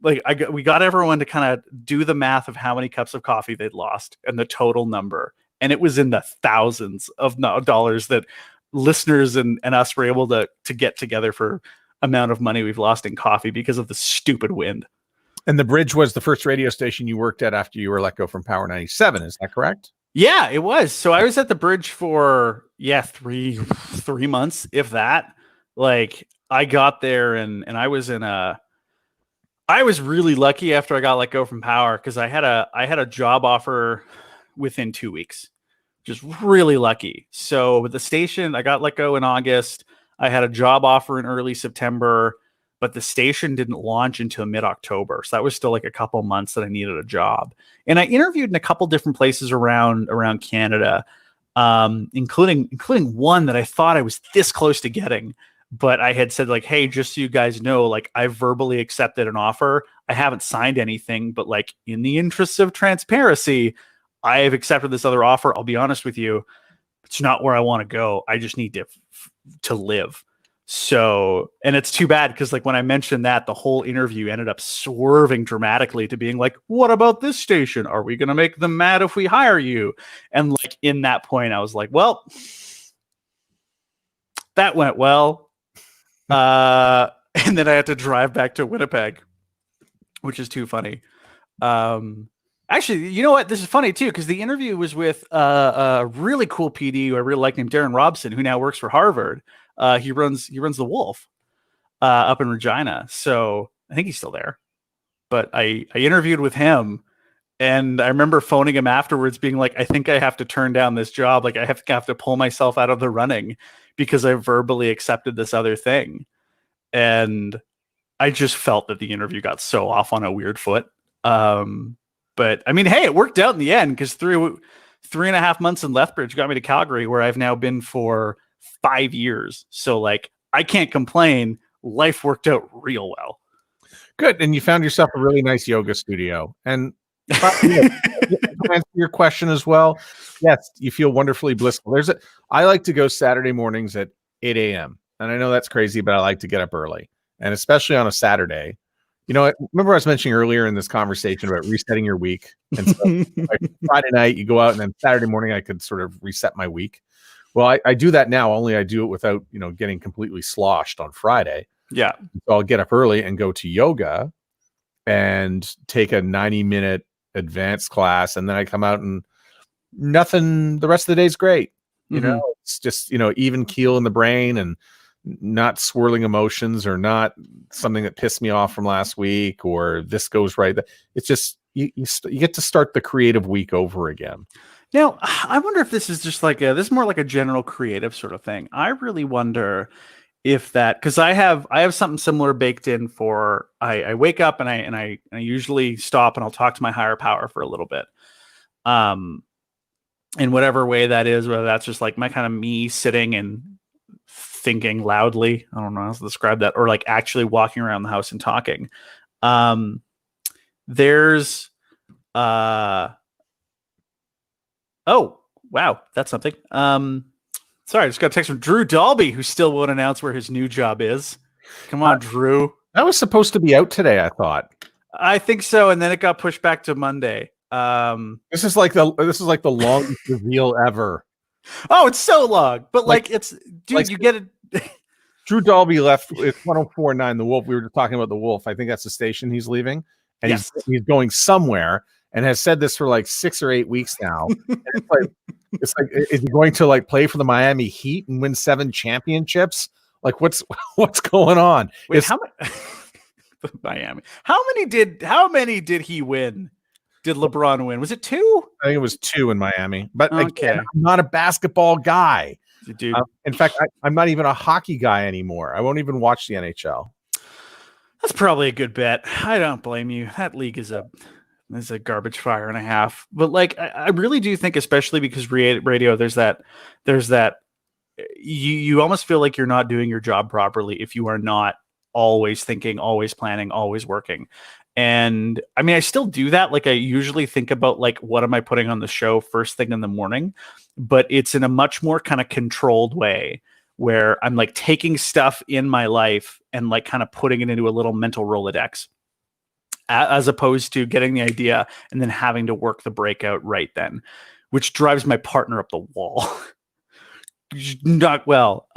we got everyone to kind of do the math of how many cups of coffee they'd lost and the total number, and it was in the thousands of dollars that listeners and us were able to get together for amount of money we've lost in coffee because of the stupid wind. And The Bridge was the first radio station you worked at after you were let go from Power 97. Is that correct? Yeah, it was. So I was at The Bridge for 3 months, if that. I got there and I was I was really lucky after I got let go from Power because I had a job offer within 2 weeks. Just really lucky. So with the station, I got let go in August. I had a job offer in early September, but the station didn't launch until mid-October. So that was still a couple months that I needed a job. And I interviewed in a couple different places around Canada, including one that I thought I was this close to getting. But I had said hey, just so you guys know, I verbally accepted an offer. I haven't signed anything, but in the interests of transparency, I have accepted this other offer. I'll be honest with you. It's not where I want to go. I just need to live. So, and it's too bad because when I mentioned that, the whole interview ended up swerving dramatically to being what about this station? Are we going to make them mad if we hire you? And in that point, I was well, that went well. And then I had to drive back to Winnipeg, which is too funny. Actually, you know what? This is funny too, because the interview was with a really cool PD who I really like named Darren Robson, who now works for Harvard. He runs the Wolf up in Regina. So I think he's still there. But I interviewed with him, and I remember phoning him afterwards being I think I have to turn down this job. I have to pull myself out of the running because I verbally accepted this other thing. And I just felt that the interview got so off on a weird foot. But I mean, hey, it worked out in the end because 3.5 months in Lethbridge got me to Calgary, where I've now been for 5 years. So I can't complain. Life worked out real well. Good. And you found yourself a really nice yoga studio. And to answer your question as well, yes, you feel wonderfully blissful. I like to go Saturday mornings at 8 a.m. And I know that's crazy, but I like to get up early. And especially on a Saturday. Remember I was mentioning earlier in this conversation about resetting your week. And so Friday night, you go out, and then Saturday morning, I could sort of reset my week. Well, I do that now, only I do it without, getting completely sloshed on Friday. Yeah. So I'll get up early and go to yoga and take a 90-minute advanced class. And then I come out and the rest of the day is great. It's just, even keel in the brain and not swirling emotions or not something that pissed me off from last week or this goes right. It's just, you get to start the creative week over again. Now, I wonder if this is just this is more like a general creative sort of thing. I really wonder if that, because I have something similar baked in for I wake up and I usually stop and I'll talk to my higher power for a little bit. In whatever way that is, whether that's just like my kind of me sitting and thinking loudly, I don't know how to describe that, or like actually walking around the house and talking. There's oh wow, that's something. Sorry, I just got a text from Drew Dalby, who still won't announce where his new job is. Come on, Drew. That was supposed to be out today, I thought. I think so, and then it got pushed back to Monday. This is like the longest reveal ever. Oh, it's so long, but like it's dude, like, you get it. Drew Dalby left with 104.9 The Wolf. We were just talking about The Wolf. I think that's the station he's leaving, and Yes. he's going somewhere, and has said this for like 6 or 8 weeks now. It's like, is he going to like play for the Miami Heat and win 7 championships? Like, what's going on? Wait, how many? Miami. How many did he win? Did LeBron win? Was it 2? I think it was 2 in Miami. But okay. Again, I'm not a basketball guy. Dude. In fact, I'm not even a hockey guy anymore. I won't even watch the NHL. That's probably a good bet. I don't blame you. That league is a garbage fire and a half. But like, I really do think, especially because radio, there's that you almost feel like you're not doing your job properly if you are not always thinking, always planning, always working. And I mean, I still do that. Like, I usually think about like, what am I putting on the show first thing in the morning, but it's in a much more kind of controlled way where I'm like taking stuff in my life and like kind of putting it into a little mental Rolodex, as opposed to getting the idea and then having to work the breakout right then, which drives my partner up the wall. Not well.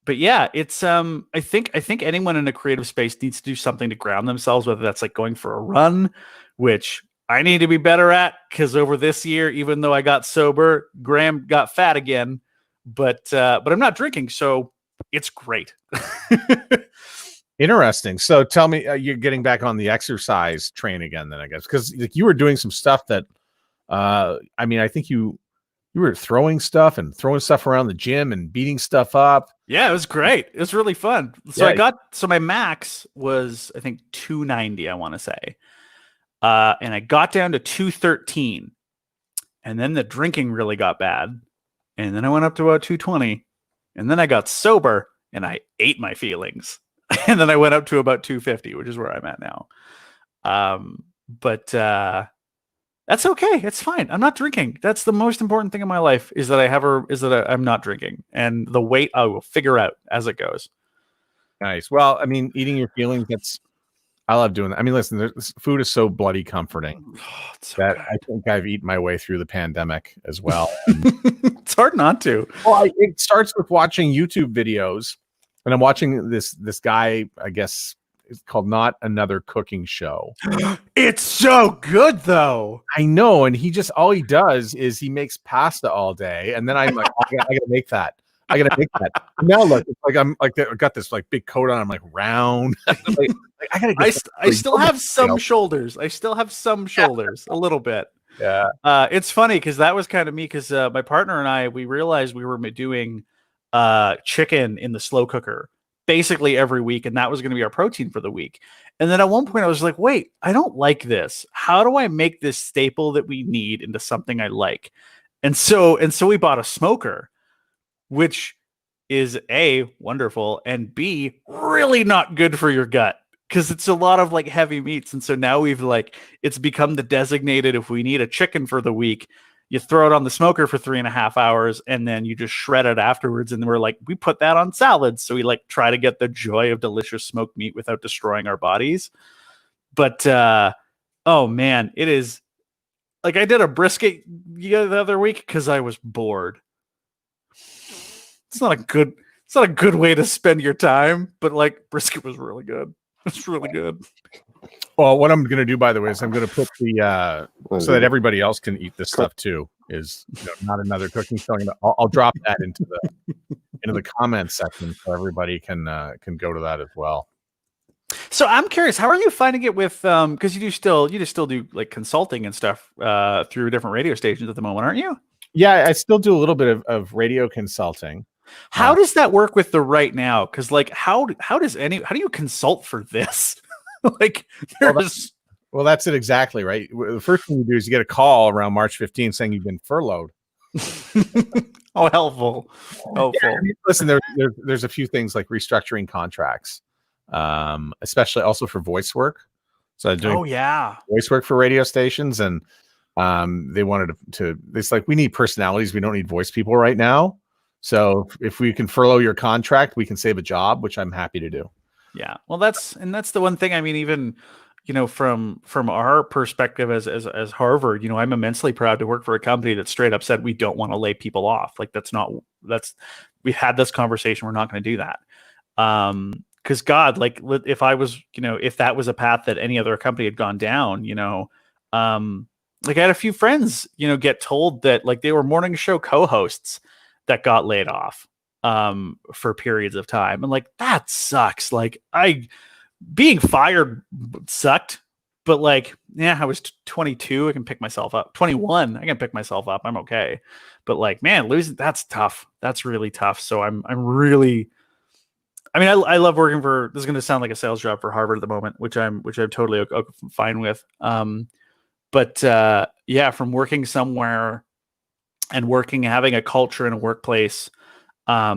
But yeah, it's I think anyone in a creative space needs to do something to ground themselves, whether that's like going for a run, which I need to be better at, because over this year, even though I got sober, Graham got fat again, but I'm not drinking, so it's great. Interesting. So tell me, you're getting back on the exercise train again, then, I guess, because like, you were doing some stuff that I mean, I think you were throwing stuff around the gym and beating stuff up. Yeah, it was great. It was really fun. So my max was, I think, 290, I want to say. And I got down to 213. And then the drinking really got bad. And then I went up to about 220. And then I got sober and I ate my feelings. And then I went up to about 250, which is where I'm at now. But that's okay. It's fine. I'm not drinking. That's the most important thing in my life, is that I'm not drinking, and the weight I will figure out as it goes. Nice. Well, I mean, eating your feelings, I love doing that. I mean, listen, food is so bloody comforting that I think I've eaten my way through the pandemic as well. It's hard not to. Well, it starts with watching YouTube videos, and I'm watching this guy, I guess it's called Not Another Cooking Show. It's so good, though. I know, and all he does is he makes pasta all day, and then I'm like, I gotta make that. I gotta make that. Now look, it's like I'm like I got this like big coat on. I'm like round. like, I gotta. I still have some shoulders. I still have some shoulders, a little bit. Yeah. It's funny because that was kind of me, because my partner and I, we realized we were doing chicken in the slow cooker basically every week, and that was going to be our protein for the week. And then at one point I was like, wait, I don't like this. How do I make this staple that we need into something I like? And so we bought a smoker, which is A, wonderful, and B, really not good for your gut, because it's a lot of like heavy meats. And so now it's become the designated, if we need a chicken for the week, you throw it on the smoker for 3.5 hours, and then you just shred it afterwards. And we're like, we put that on salads. So we like try to get the joy of delicious smoked meat without destroying our bodies. But, oh man, it is like, I did a brisket the other week because I was bored. It's not a good way to spend your time, but like, brisket was really good. It's really good. Well, what I'm going to do, by the way, is I'm going to put the so that everybody else can eat this stuff too. Is Not Another Cooking Show. I'll drop that into the comments section so everybody can go to that as well. So I'm curious, how are you finding it with because you just still do like consulting and stuff through different radio stations at the moment, aren't you? Yeah, I still do a little bit of radio consulting. How does that work with the right now? Because like, how do you consult for this? Like, there's well, that's it exactly, right? The first thing you do is you get a call around March 15th saying you've been furloughed. oh, helpful. Yeah, I mean, listen, there's a few things like restructuring contracts, especially also for voice work. So I'm doing voice work for radio stations, and they wanted to. It's like, we need personalities. We don't need voice people right now. So if we can furlough your contract, we can save a job, which I'm happy to do. Yeah. Well, that's the one thing. I mean, even, you know, from our perspective as Harvard, you know, I'm immensely proud to work for a company that straight up said we don't want to lay people off. Like, we had this conversation. We're not going to do that. Because God, like, if I was, you know, if that was a path that any other company had gone down, you know, like, I had a few friends, you know, get told that, like, they were morning show co-hosts that got laid off for periods of time. And like, that sucks. Like, being fired sucked, but like, yeah, I was 22. I can pick myself up. 21. I can pick myself up. I'm okay. But like, man, losing, that's tough. That's really tough. So I'm really, I mean, I love working for, this is going to sound like a sales job for Harvard at the moment, which I'm totally fine with. But yeah, from working somewhere and having a culture in a workplace. I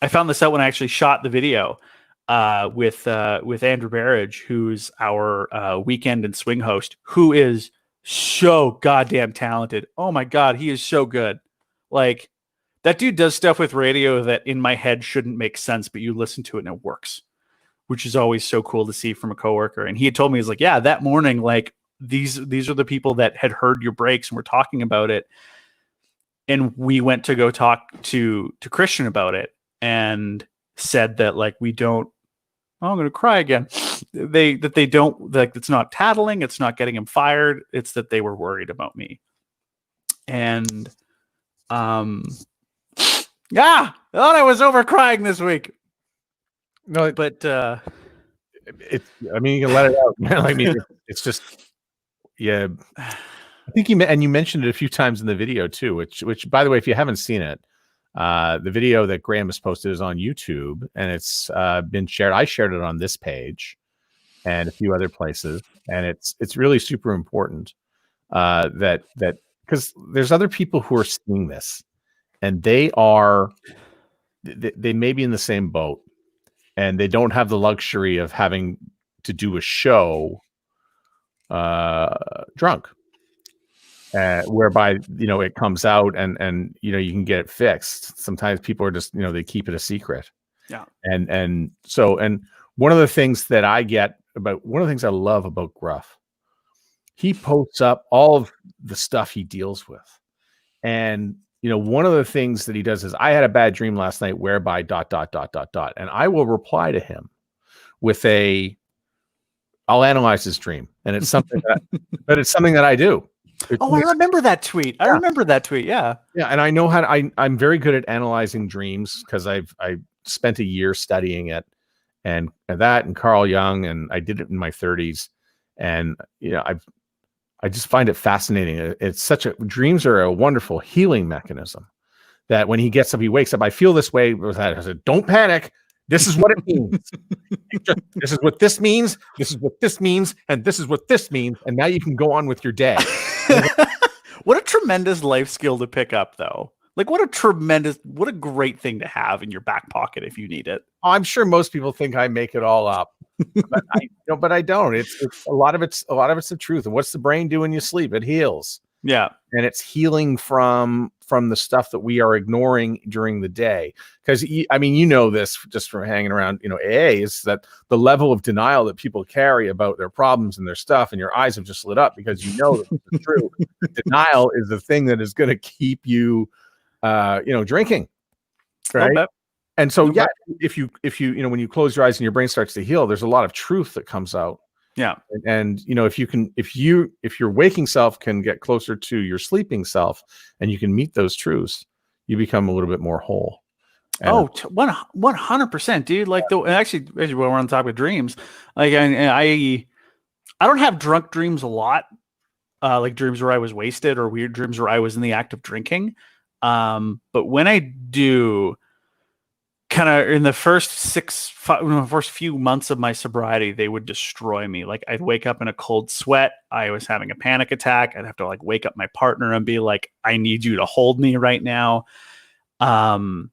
found this out when I actually shot the video with Andrew Barrage, who's our weekend and swing host, who is so goddamn talented. Oh my God, he is so good. Like, that dude does stuff with radio that in my head shouldn't make sense, but you listen to it and it works, which is always so cool to see from a coworker. And he had told me, he's like, yeah, that morning, like, these are the people that had heard your breaks and were talking about it. And we went to go talk to Christian about it and said that, like, we don't, oh, I'm going to cry again. They don't, like, it's not tattling. It's not getting him fired. It's that they were worried about me. And, yeah, I thought I was over crying this week. No, but, I mean, you can let it out. I mean, it's just, yeah. I think you mentioned it a few times in the video too, which by the way, if you haven't seen it, the video that Graham has posted is on YouTube, and it's been shared. I shared it on this page and a few other places, and it's really super important that because there's other people who are seeing this, and they may be in the same boat, and they don't have the luxury of having to do a show drunk. Whereby, you know, it comes out and you know, you can get it fixed. Sometimes people are just, you know, they keep it a secret. Yeah. And so one of the things I love about Gruff, he posts up all of the stuff he deals with. And, you know, one of the things that he does is, I had a bad dream last night whereby ... And I will reply to him with I'll analyze his dream. And it's something but it's something that I do. I remember that tweet. I remember that tweet. Yeah. Yeah. And I know I'm very good at analyzing dreams because I spent a year studying it and Carl Jung, and I did it in my 30s. And, you know, I just find it fascinating. Dreams are a wonderful healing mechanism that when he gets up, he wakes up. I feel this way with that. I said, don't panic. This is what it means. This is what this means. This is what this means. And this is what this means. And now you can go on with your day. What a tremendous life skill to pick up, though. Like, what a great thing to have in your back pocket if you need it. I'm sure most people think I make it all up, but I don't. It's a lot of it's the truth. And what's the brain do when you sleep? It heals. Yeah. And it's healing from the stuff that we are ignoring during the day. Because, I mean, you know this just from hanging around, you know, AA, is that the level of denial that people carry about their problems and their stuff, and your eyes have just lit up because you know that it's true. Denial is the thing that is going to keep you, you know, drinking. Right. And so, yeah, if you, you know, when you close your eyes and your brain starts to heal, there's a lot of truth that comes out. Yeah. And you know, if your waking self can get closer to your sleeping self and you can meet those truths, you become a little bit more whole. And 100%, dude. Like, actually, when we're on the topic of dreams, like, I don't have drunk dreams a lot, like dreams where I was wasted or weird dreams where I was in the act of drinking. But when I do, kind of in the first few months of my sobriety, they would destroy me. Like I'd wake up in a cold sweat. I was having a panic attack. I'd have to like wake up my partner and be like, I need you to hold me right now. And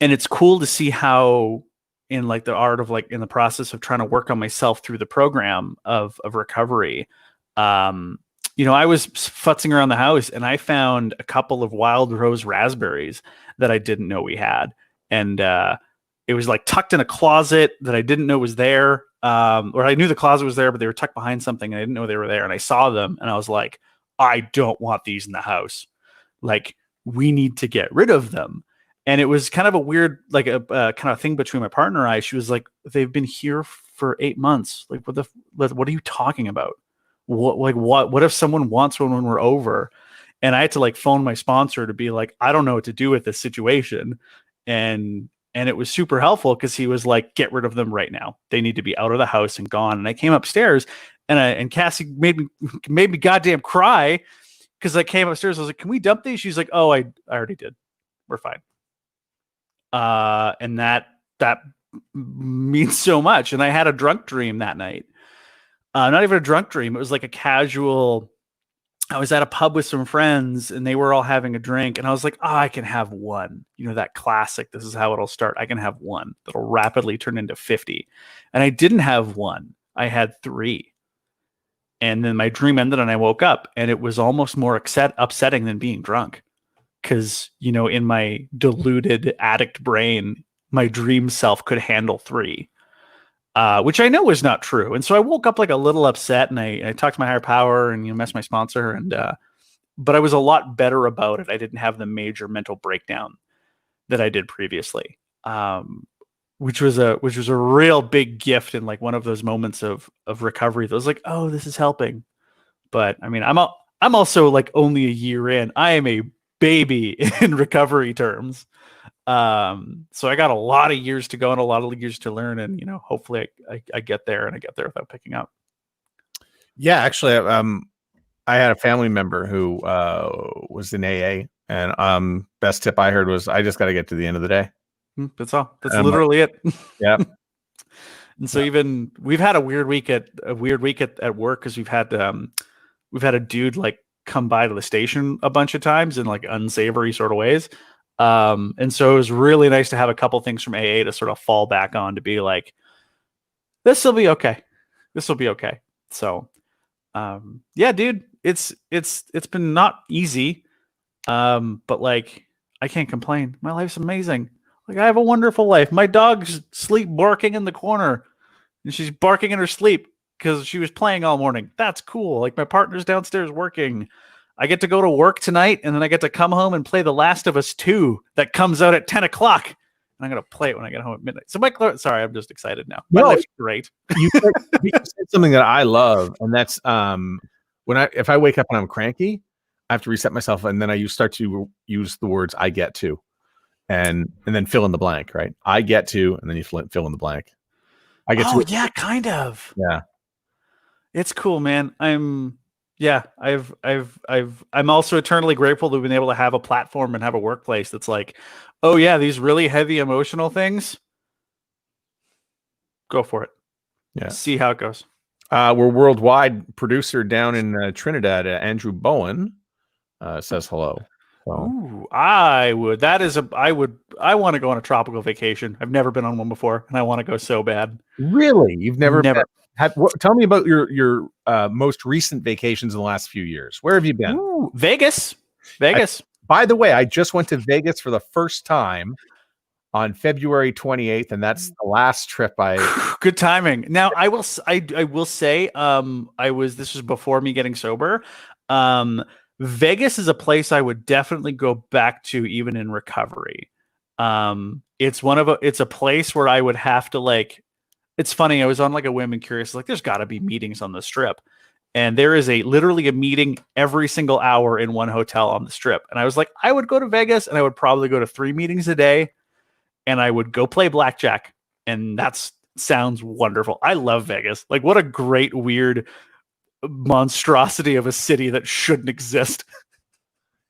it's cool to see how in like the art of like in the process of trying to work on myself through the program of recovery. I was futzing around the house and I found a couple of wild rose raspberries that I didn't know we had. And it was like tucked in a closet that I didn't know was there. Or I knew the closet was there, but they were tucked behind something and I didn't know they were there. And I saw them and I was like, I don't want these in the house. Like, we need to get rid of them. And it was kind of a weird, like a kind of thing between my partner and I. She was like, they've been here for 8 months. Like, what are you talking about? What if someone wants one when we're over? And I had to like phone my sponsor to be like, I don't know what to do with this situation. And it was super helpful because he was like, get rid of them right now. They need to be out of the house and gone. And I came upstairs and Cassie made me goddamn cry because I came upstairs. I was like, can we dump these? She's like, oh, I already did. We're fine. And that means so much. And I had a drunk dream that night. Not even a drunk dream. It was like a casual, I was at a pub with some friends and they were all having a drink. And I was like, I can have one. That classic, this is how it'll start. I can have one that'll rapidly turn into 50. And I didn't have one. I had 3. And then my dream ended and I woke up and it was almost more upsetting than being drunk. Because, in my deluded addict brain, my dream self could handle 3. Which I know was not true. And so I woke up like a little upset and I talked to my higher power and, messed my sponsor. And, but I was a lot better about it. I didn't have the major mental breakdown that I did previously. Which was a real big gift and like one of those moments of recovery that was like, oh, this is helping. But I mean, I'm also like only a year in. I am a baby in recovery terms. So I got a lot of years to go and a lot of years to learn. And, hopefully I get there and I get there without picking up. Yeah, actually, I had a family member who was in AA and best tip I heard was, I just got to get to the end of the day. That's all. That's literally it. Yeah. And so even we've had a weird week at work because we've had a dude like come by to the station a bunch of times in like unsavory sort of ways. And so it was really nice to have a couple things from AA to sort of fall back on to be like, this will be okay. So, yeah, dude, it's been not easy. But like, I can't complain. My life's amazing. Like I have a wonderful life. My dog's barking in the corner and she's barking in her sleep because she was playing all morning. That's cool. Like my partner's downstairs working. I get to go to work tonight and then I get to come home and play The Last of Us 2 that comes out at 10 o'clock. And I'm going to play it when I get home at midnight. So sorry, I'm just excited now. My life's great. You said something that I love. And that's if I wake up and I'm cranky, I have to reset myself. And then I start to use the words I get to and then fill in the blank, right? I get to, and then you fill in the blank. I get to. Oh, yeah, kind of. Yeah. It's cool, man. I'm also eternally grateful that we've been able to have a platform and have a workplace that's like, oh yeah, these really heavy emotional things, go for it. Yeah. See how it goes. We're worldwide. Producer down in Trinidad, Andrew Bowen, says hello. So. Ooh, I want to go on a tropical vacation. I've never been on one before and I want to go so bad. Really? You've never tell me about your most recent vacations in the last few years. Where have you been? Ooh, Vegas. By the way, I just went to Vegas for the first time on February 28th, and that's the last trip I. Good timing. Now, I will say, this was before me getting sober. Vegas is a place I would definitely go back to even in recovery. It's a place where I would have to like. It's funny. I was on like a whim and curious, like there's got to be meetings on the strip. And there is literally a meeting every single hour in one hotel on the strip. And I was like, I would go to Vegas and I would probably go to 3 meetings a day and I would go play blackjack. And that sounds wonderful. I love Vegas. Like what a great, weird monstrosity of a city that shouldn't exist.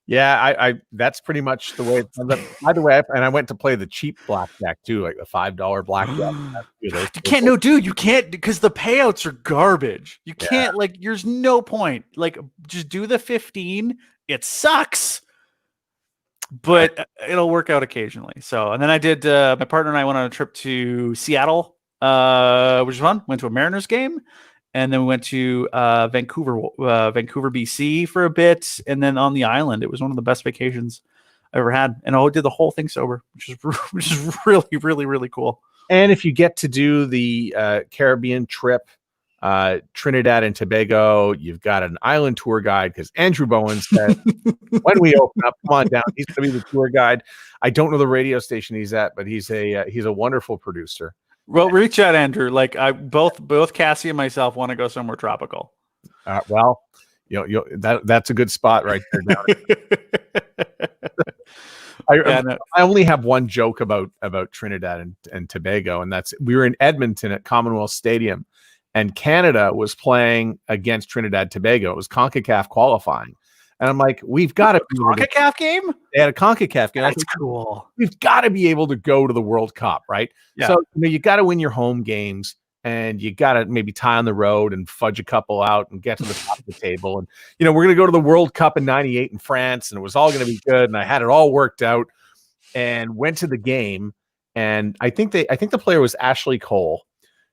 Yeah, I that's pretty much the way it's done. By the way, and I went to play the cheap blackjack too, like the $5 blackjack. You can't, no, dude, you can't, because the payouts are garbage. You Yeah. can't, like, there's no point. Like, just do the 15. It sucks, but it'll work out occasionally. So, and then I did, my partner and I went on a trip to Seattle, which was fun. Went to a Mariners game, and then we went to Vancouver, BC for a bit, and then on the island. It was one of the best vacations I ever had, and I did the whole thing sober, which is really, really, really cool. And if you get to do the Caribbean trip, Trinidad and Tobago, you've got an island tour guide, because Andrew Bowen said when we open up, come on down. He's going to be the tour guide. I don't know the radio station he's at, but he's a wonderful producer. Well, reach out, Andrew. Like, both Cassie and myself want to go somewhere tropical. Well, that's a good spot right there. I only have one joke about Trinidad and Tobago, and that's we were in Edmonton at Commonwealth Stadium, and Canada was playing against Trinidad Tobago. It was CONCACAF qualifying, and I'm like, we've got to be CONCACAF game. They had a CONCACAF game. That's cool. We've got to be able to go to the World Cup, right? Yeah. So you got to win your home games. And you got to maybe tie on the road and fudge a couple out and get to the top of the table. And, we're going to go to the World Cup in '98 in France, and it was all going to be good. And I had it all worked out and went to the game. And I think the player was Ashley Cole,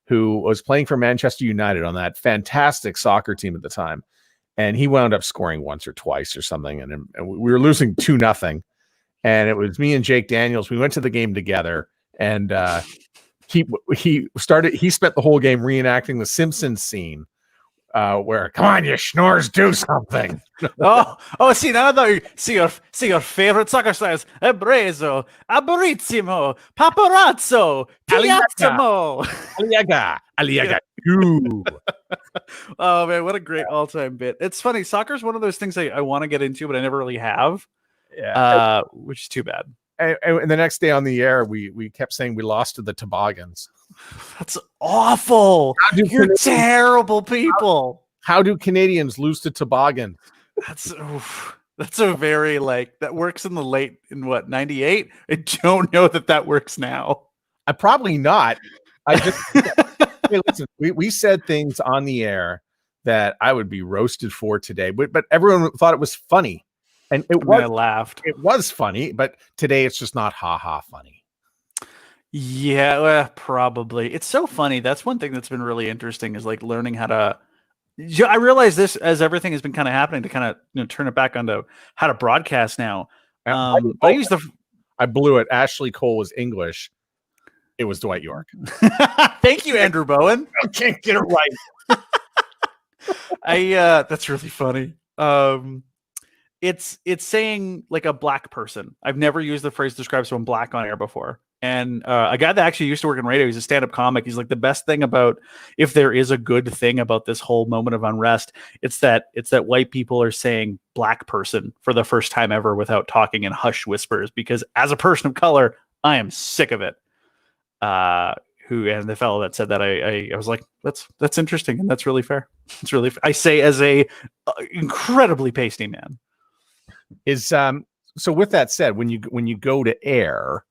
who was playing for Manchester United on that fantastic soccer team at the time. And he wound up scoring once or twice or something. And we were losing 2-0. And it was me and Jake Daniels. We went to the game together, and, he spent the whole game reenacting the Simpsons scene where, come on, you schnorrs, do something. See, now I thought you see your favorite soccer stars: Abruzzo, Aburissimo, Paparazzo, Piazzamo, Aliaga. Oh man, what a great all-time bit. It's funny. Soccer is one of those things I want to get into, but I never really have. Yeah. Which is too bad. And the next day on the air, we kept saying we lost to the Toboggans. That's awful. You're terrible people. How do Canadians lose to Toboggan? That's a very, that works in what, 98? I don't know that works now. Probably not. Hey, listen, we said things on the air that I would be roasted for today, but everyone thought it was funny. And I laughed. It was funny, but today it's just not funny. Yeah, well, probably. It's so funny. That's one thing that's been really interesting, is learning how to. I realize this as everything has been kind of happening to kind of turn it back onto how to broadcast now. I blew it. Ashley Cole was English. It was Dwight York. Thank you, Andrew Bowen. I can't get it right. That's really funny. It's saying a black person. I've never used the phrase to describe someone black on air before. And a guy that actually used to work in radio, he's a stand-up comic. He's like, the best thing about, if there is a good thing about this whole moment of unrest, it's that white people are saying black person for the first time ever without talking in hushed whispers, because as a person of color, I am sick of it. And the fellow that said that, I was like, that's interesting, and that's really fair. It's really I say as a incredibly pasty man. So with that said, when you go to air,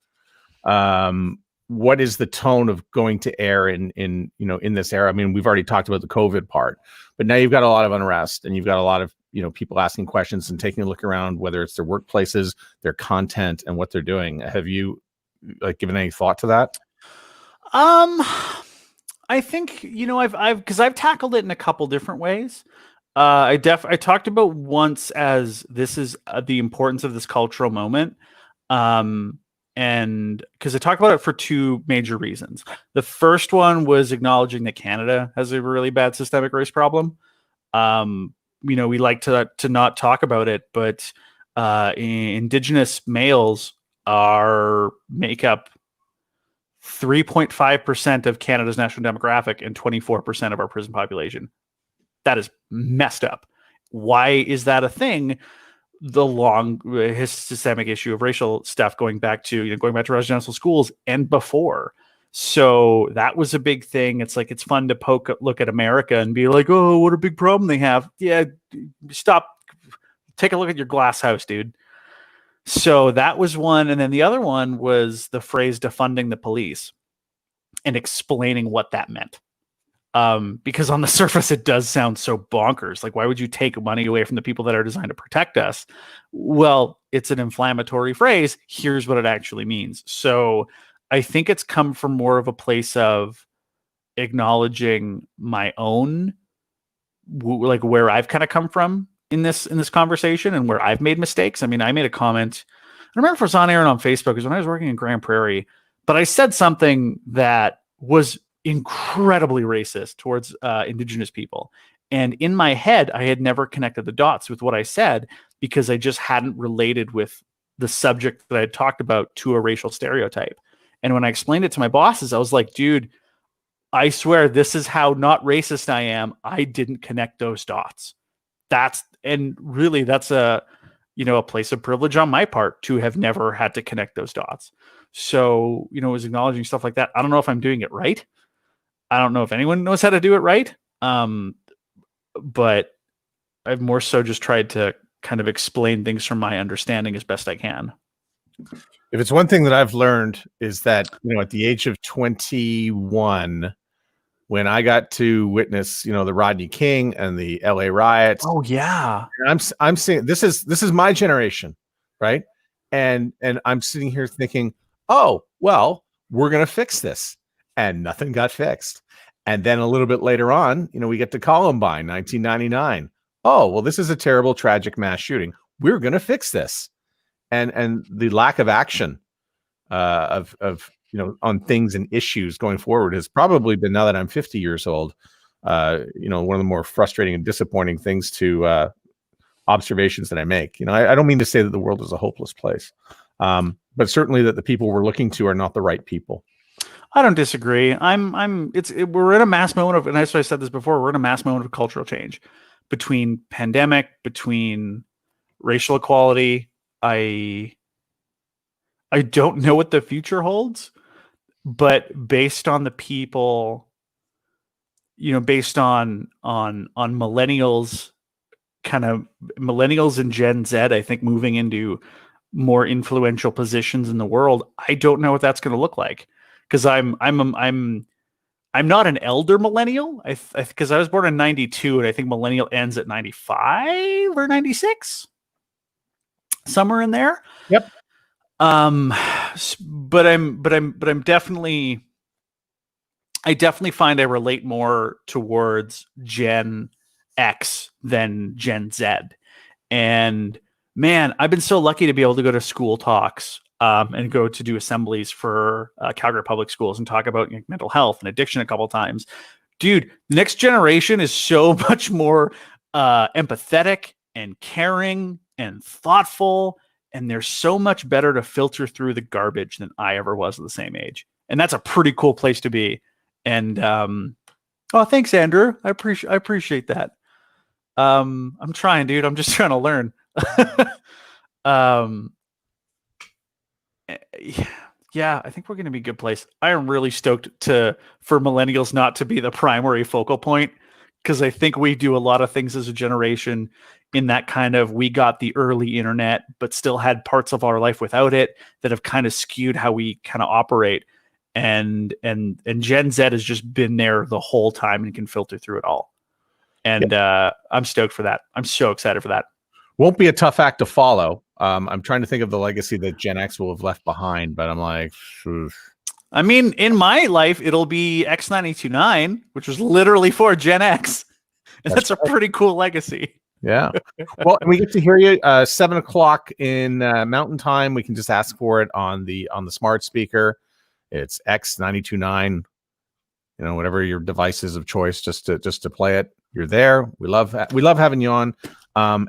what is the tone of going to air in this era? I mean, we've already talked about the COVID part, but now you've got a lot of unrest, and you've got a lot of people asking questions and taking a look around, whether it's their workplaces, their content, and what they're doing. Have you given any thought to that? I think I've tackled it in a couple different ways. I talked about once as this is the importance of this cultural moment. And because I talked about it for two major reasons. The first one was acknowledging that Canada has a really bad systemic race problem. We like to not talk about it, but Indigenous males make up 3.5% of Canada's national demographic and 24% of our prison population. That is messed up. Why is that a thing? The long systemic issue of racial stuff going back to residential schools and before. So that was a big thing. It's it's fun to look at America and be like, oh, what a big problem they have. Yeah, stop take a look at your glass house, dude. So that was one. And then the other one was the phrase defunding the police and explaining what that meant. Because on the surface, it does sound so bonkers. Like, why would you take money away from the people that are designed to protect us? Well, it's an inflammatory phrase. Here's what it actually means. So I think it's come from more of a place of acknowledging my own, like where I've kind of come from in this conversation and where I've made mistakes. I mean, I made a comment. I remember if it was on air and on Facebook, because when I was working in Grand Prairie, but I said something that was incredibly racist towards Indigenous people. And in my head, I had never connected the dots with what I said because I just hadn't related with the subject that I had talked about to a racial stereotype. And when I explained it to my bosses, I was like, dude, I swear this is how not racist I am. I didn't connect those dots. And really that's a place of privilege on my part to have never had to connect those dots. So, it was acknowledging stuff like that. I don't know if I'm doing it right. I don't know if anyone knows how to do it right. But I've more so just tried to kind of explain things from my understanding as best I can. If it's one thing that I've learned is that, at the age of 21, when I got to witness, the Rodney King and the LA riots. Oh yeah. I'm seeing this is my generation, right? And I'm sitting here thinking, oh, well, we're going to fix this. And nothing got fixed. And then a little bit later on, we get to Columbine, 1999. Oh, well, this is a terrible, tragic mass shooting. We're going to fix this. And the lack of action of on things and issues going forward has probably been, now that I'm 50 years old, one of the more frustrating and disappointing things to observations that I make. I don't mean to say that the world is a hopeless place, but certainly that the people we're looking to are not the right people. I don't disagree. We're in a mass moment of, and I said this before, we're in a mass moment of cultural change between pandemic, between racial equality. I don't know what the future holds, but based on the people, based on millennials and Gen Z, I think moving into more influential positions in the world, I don't know what that's going to look like. Because I'm not an elder millennial. Because I was born in 92, and I think millennial ends at 95 or 96, somewhere in there. Yep. But I'm definitely. I definitely find I relate more towards Gen X than Gen Z, and man, I've been so lucky to be able to go to school talks. And go to do assemblies for Calgary Public Schools and talk about mental health and addiction a couple of times. Dude, the next generation is so much more empathetic and caring and thoughtful, and they're so much better to filter through the garbage than I ever was at the same age. And that's a pretty cool place to be. And thanks, Andrew. I appreciate that. I'm trying, dude. I'm just trying to learn. Yeah, I think we're going to be a good place. I am really stoked for millennials not to be the primary focal point, because I think we do a lot of things as a generation in that kind of, we got the early internet, but still had parts of our life without it that have kind of skewed how we kind of operate. And Gen Z has just been there the whole time and can filter through it all. And I'm stoked for that. I'm so excited for that. Won't be a tough act to follow. I'm trying to think of the legacy that Gen X will have left behind, but I'm like, I mean, in my life, it'll be X929, which was literally for Gen X. And that's a pretty cool legacy. Yeah. Well, and we get to hear you 7:00 in Mountain Time. We can just ask for it on the smart speaker. It's X929. Whatever your device is of choice, just to play it. You're there. We love having you on.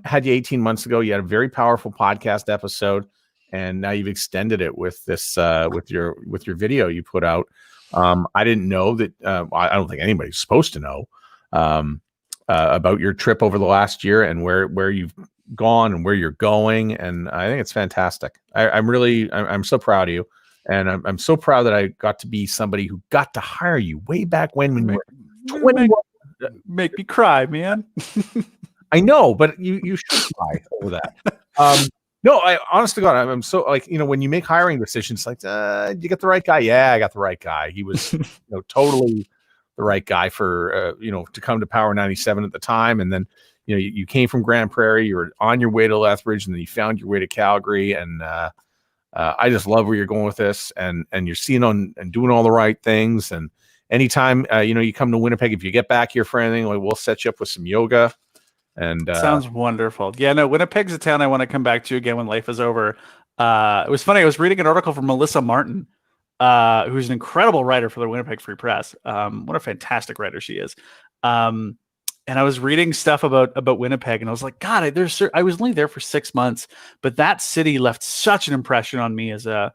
Had you 18 months ago, you had a very powerful podcast episode, and now you've extended it with this with your video you put out. I didn't know that. I don't think anybody's supposed to know about your trip over the last year and where you've gone and where you're going, and I think it's fantastic. I'm so proud of you, and I'm so proud that I got to be somebody who got to hire you way back when you were 21. Make me cry, man. I know, but you should try over that. No, I honest to God, I'm so like, when you make hiring decisions, like, you get the right guy. Yeah, I got the right guy. He was, totally the right guy for, to come to Power 97 at the time. And then, you came from Grand Prairie, you were on your way to Lethbridge, and then you found your way to Calgary. And I just love where you're going with this, and you're seeing on and doing all the right things. And anytime, you come to Winnipeg, if you get back here for anything, we'll set you up with some yoga. And sounds wonderful. Yeah, no, Winnipeg's a town I want to come back to again when life is over. It was funny. I was reading an article from Melissa Martin, who's an incredible writer for the Winnipeg Free Press. What a fantastic writer she is. And I was reading stuff about Winnipeg, and I was like, God, I was only there for 6 months, but that city left such an impression on me as a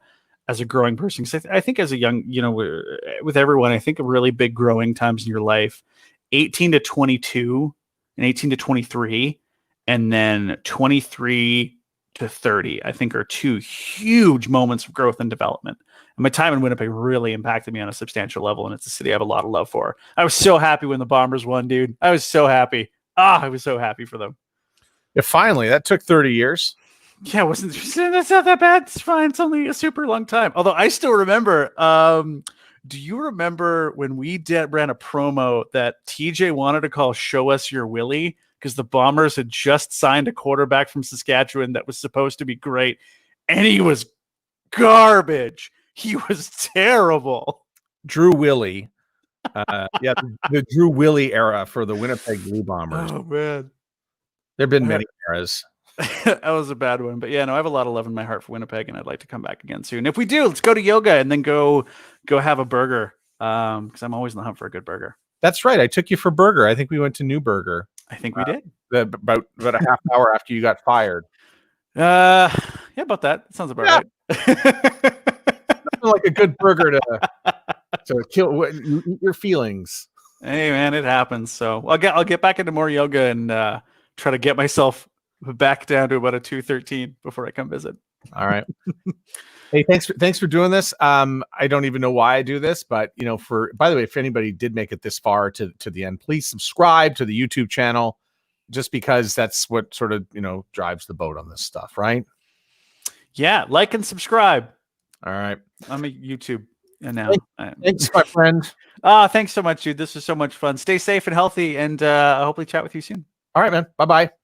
growing person. Because I think as a young, with everyone, I think of really big growing times in your life, 18 to 22 and 18 to 23, and then 23 to 30, I think are two huge moments of growth and development. And my time in Winnipeg really impacted me on a substantial level, and it's a city I have a lot of love for. I was so happy when the Bombers won, dude. I was so happy. I was so happy for them. Yeah, finally, that took 30 years. Yeah, that's not that bad. It's fine. It's only a super long time. Although I still remember, do you remember when we ran a promo that TJ wanted to call Show Us Your Willie because the Bombers had just signed a quarterback from Saskatchewan that was supposed to be great, and he was garbage. He was terrible. Drew Willie. Yeah, the Drew Willie era for the Winnipeg Blue Bombers. Oh, man. There have been many eras. That was a bad one. But yeah, no, I have a lot of love in my heart for Winnipeg, and I'd like to come back again soon. If we do, let's go to yoga and then go have a burger. Because I'm always in the hunt for a good burger. That's right. I took you for burger. I think we went to New Burger. I think we did. About a half hour after you got fired. Yeah, about that. Sounds about right. Like a good burger to kill your feelings. Hey man, it happens. So I'll get back into more yoga and try to get myself back down to about a 213 before I come visit. All right. Hey, thanks for doing this. I don't even know why I do this, but by the way, if anybody did make it this far to the end, please subscribe to the YouTube channel, just because that's what sort of drives the boat on this stuff, right? Yeah, like and subscribe. All right. I'm a YouTube now. Thanks, my friend. Thanks so much, dude. This was so much fun. Stay safe and healthy, and I'll hopefully chat with you soon. All right, man. Bye-bye.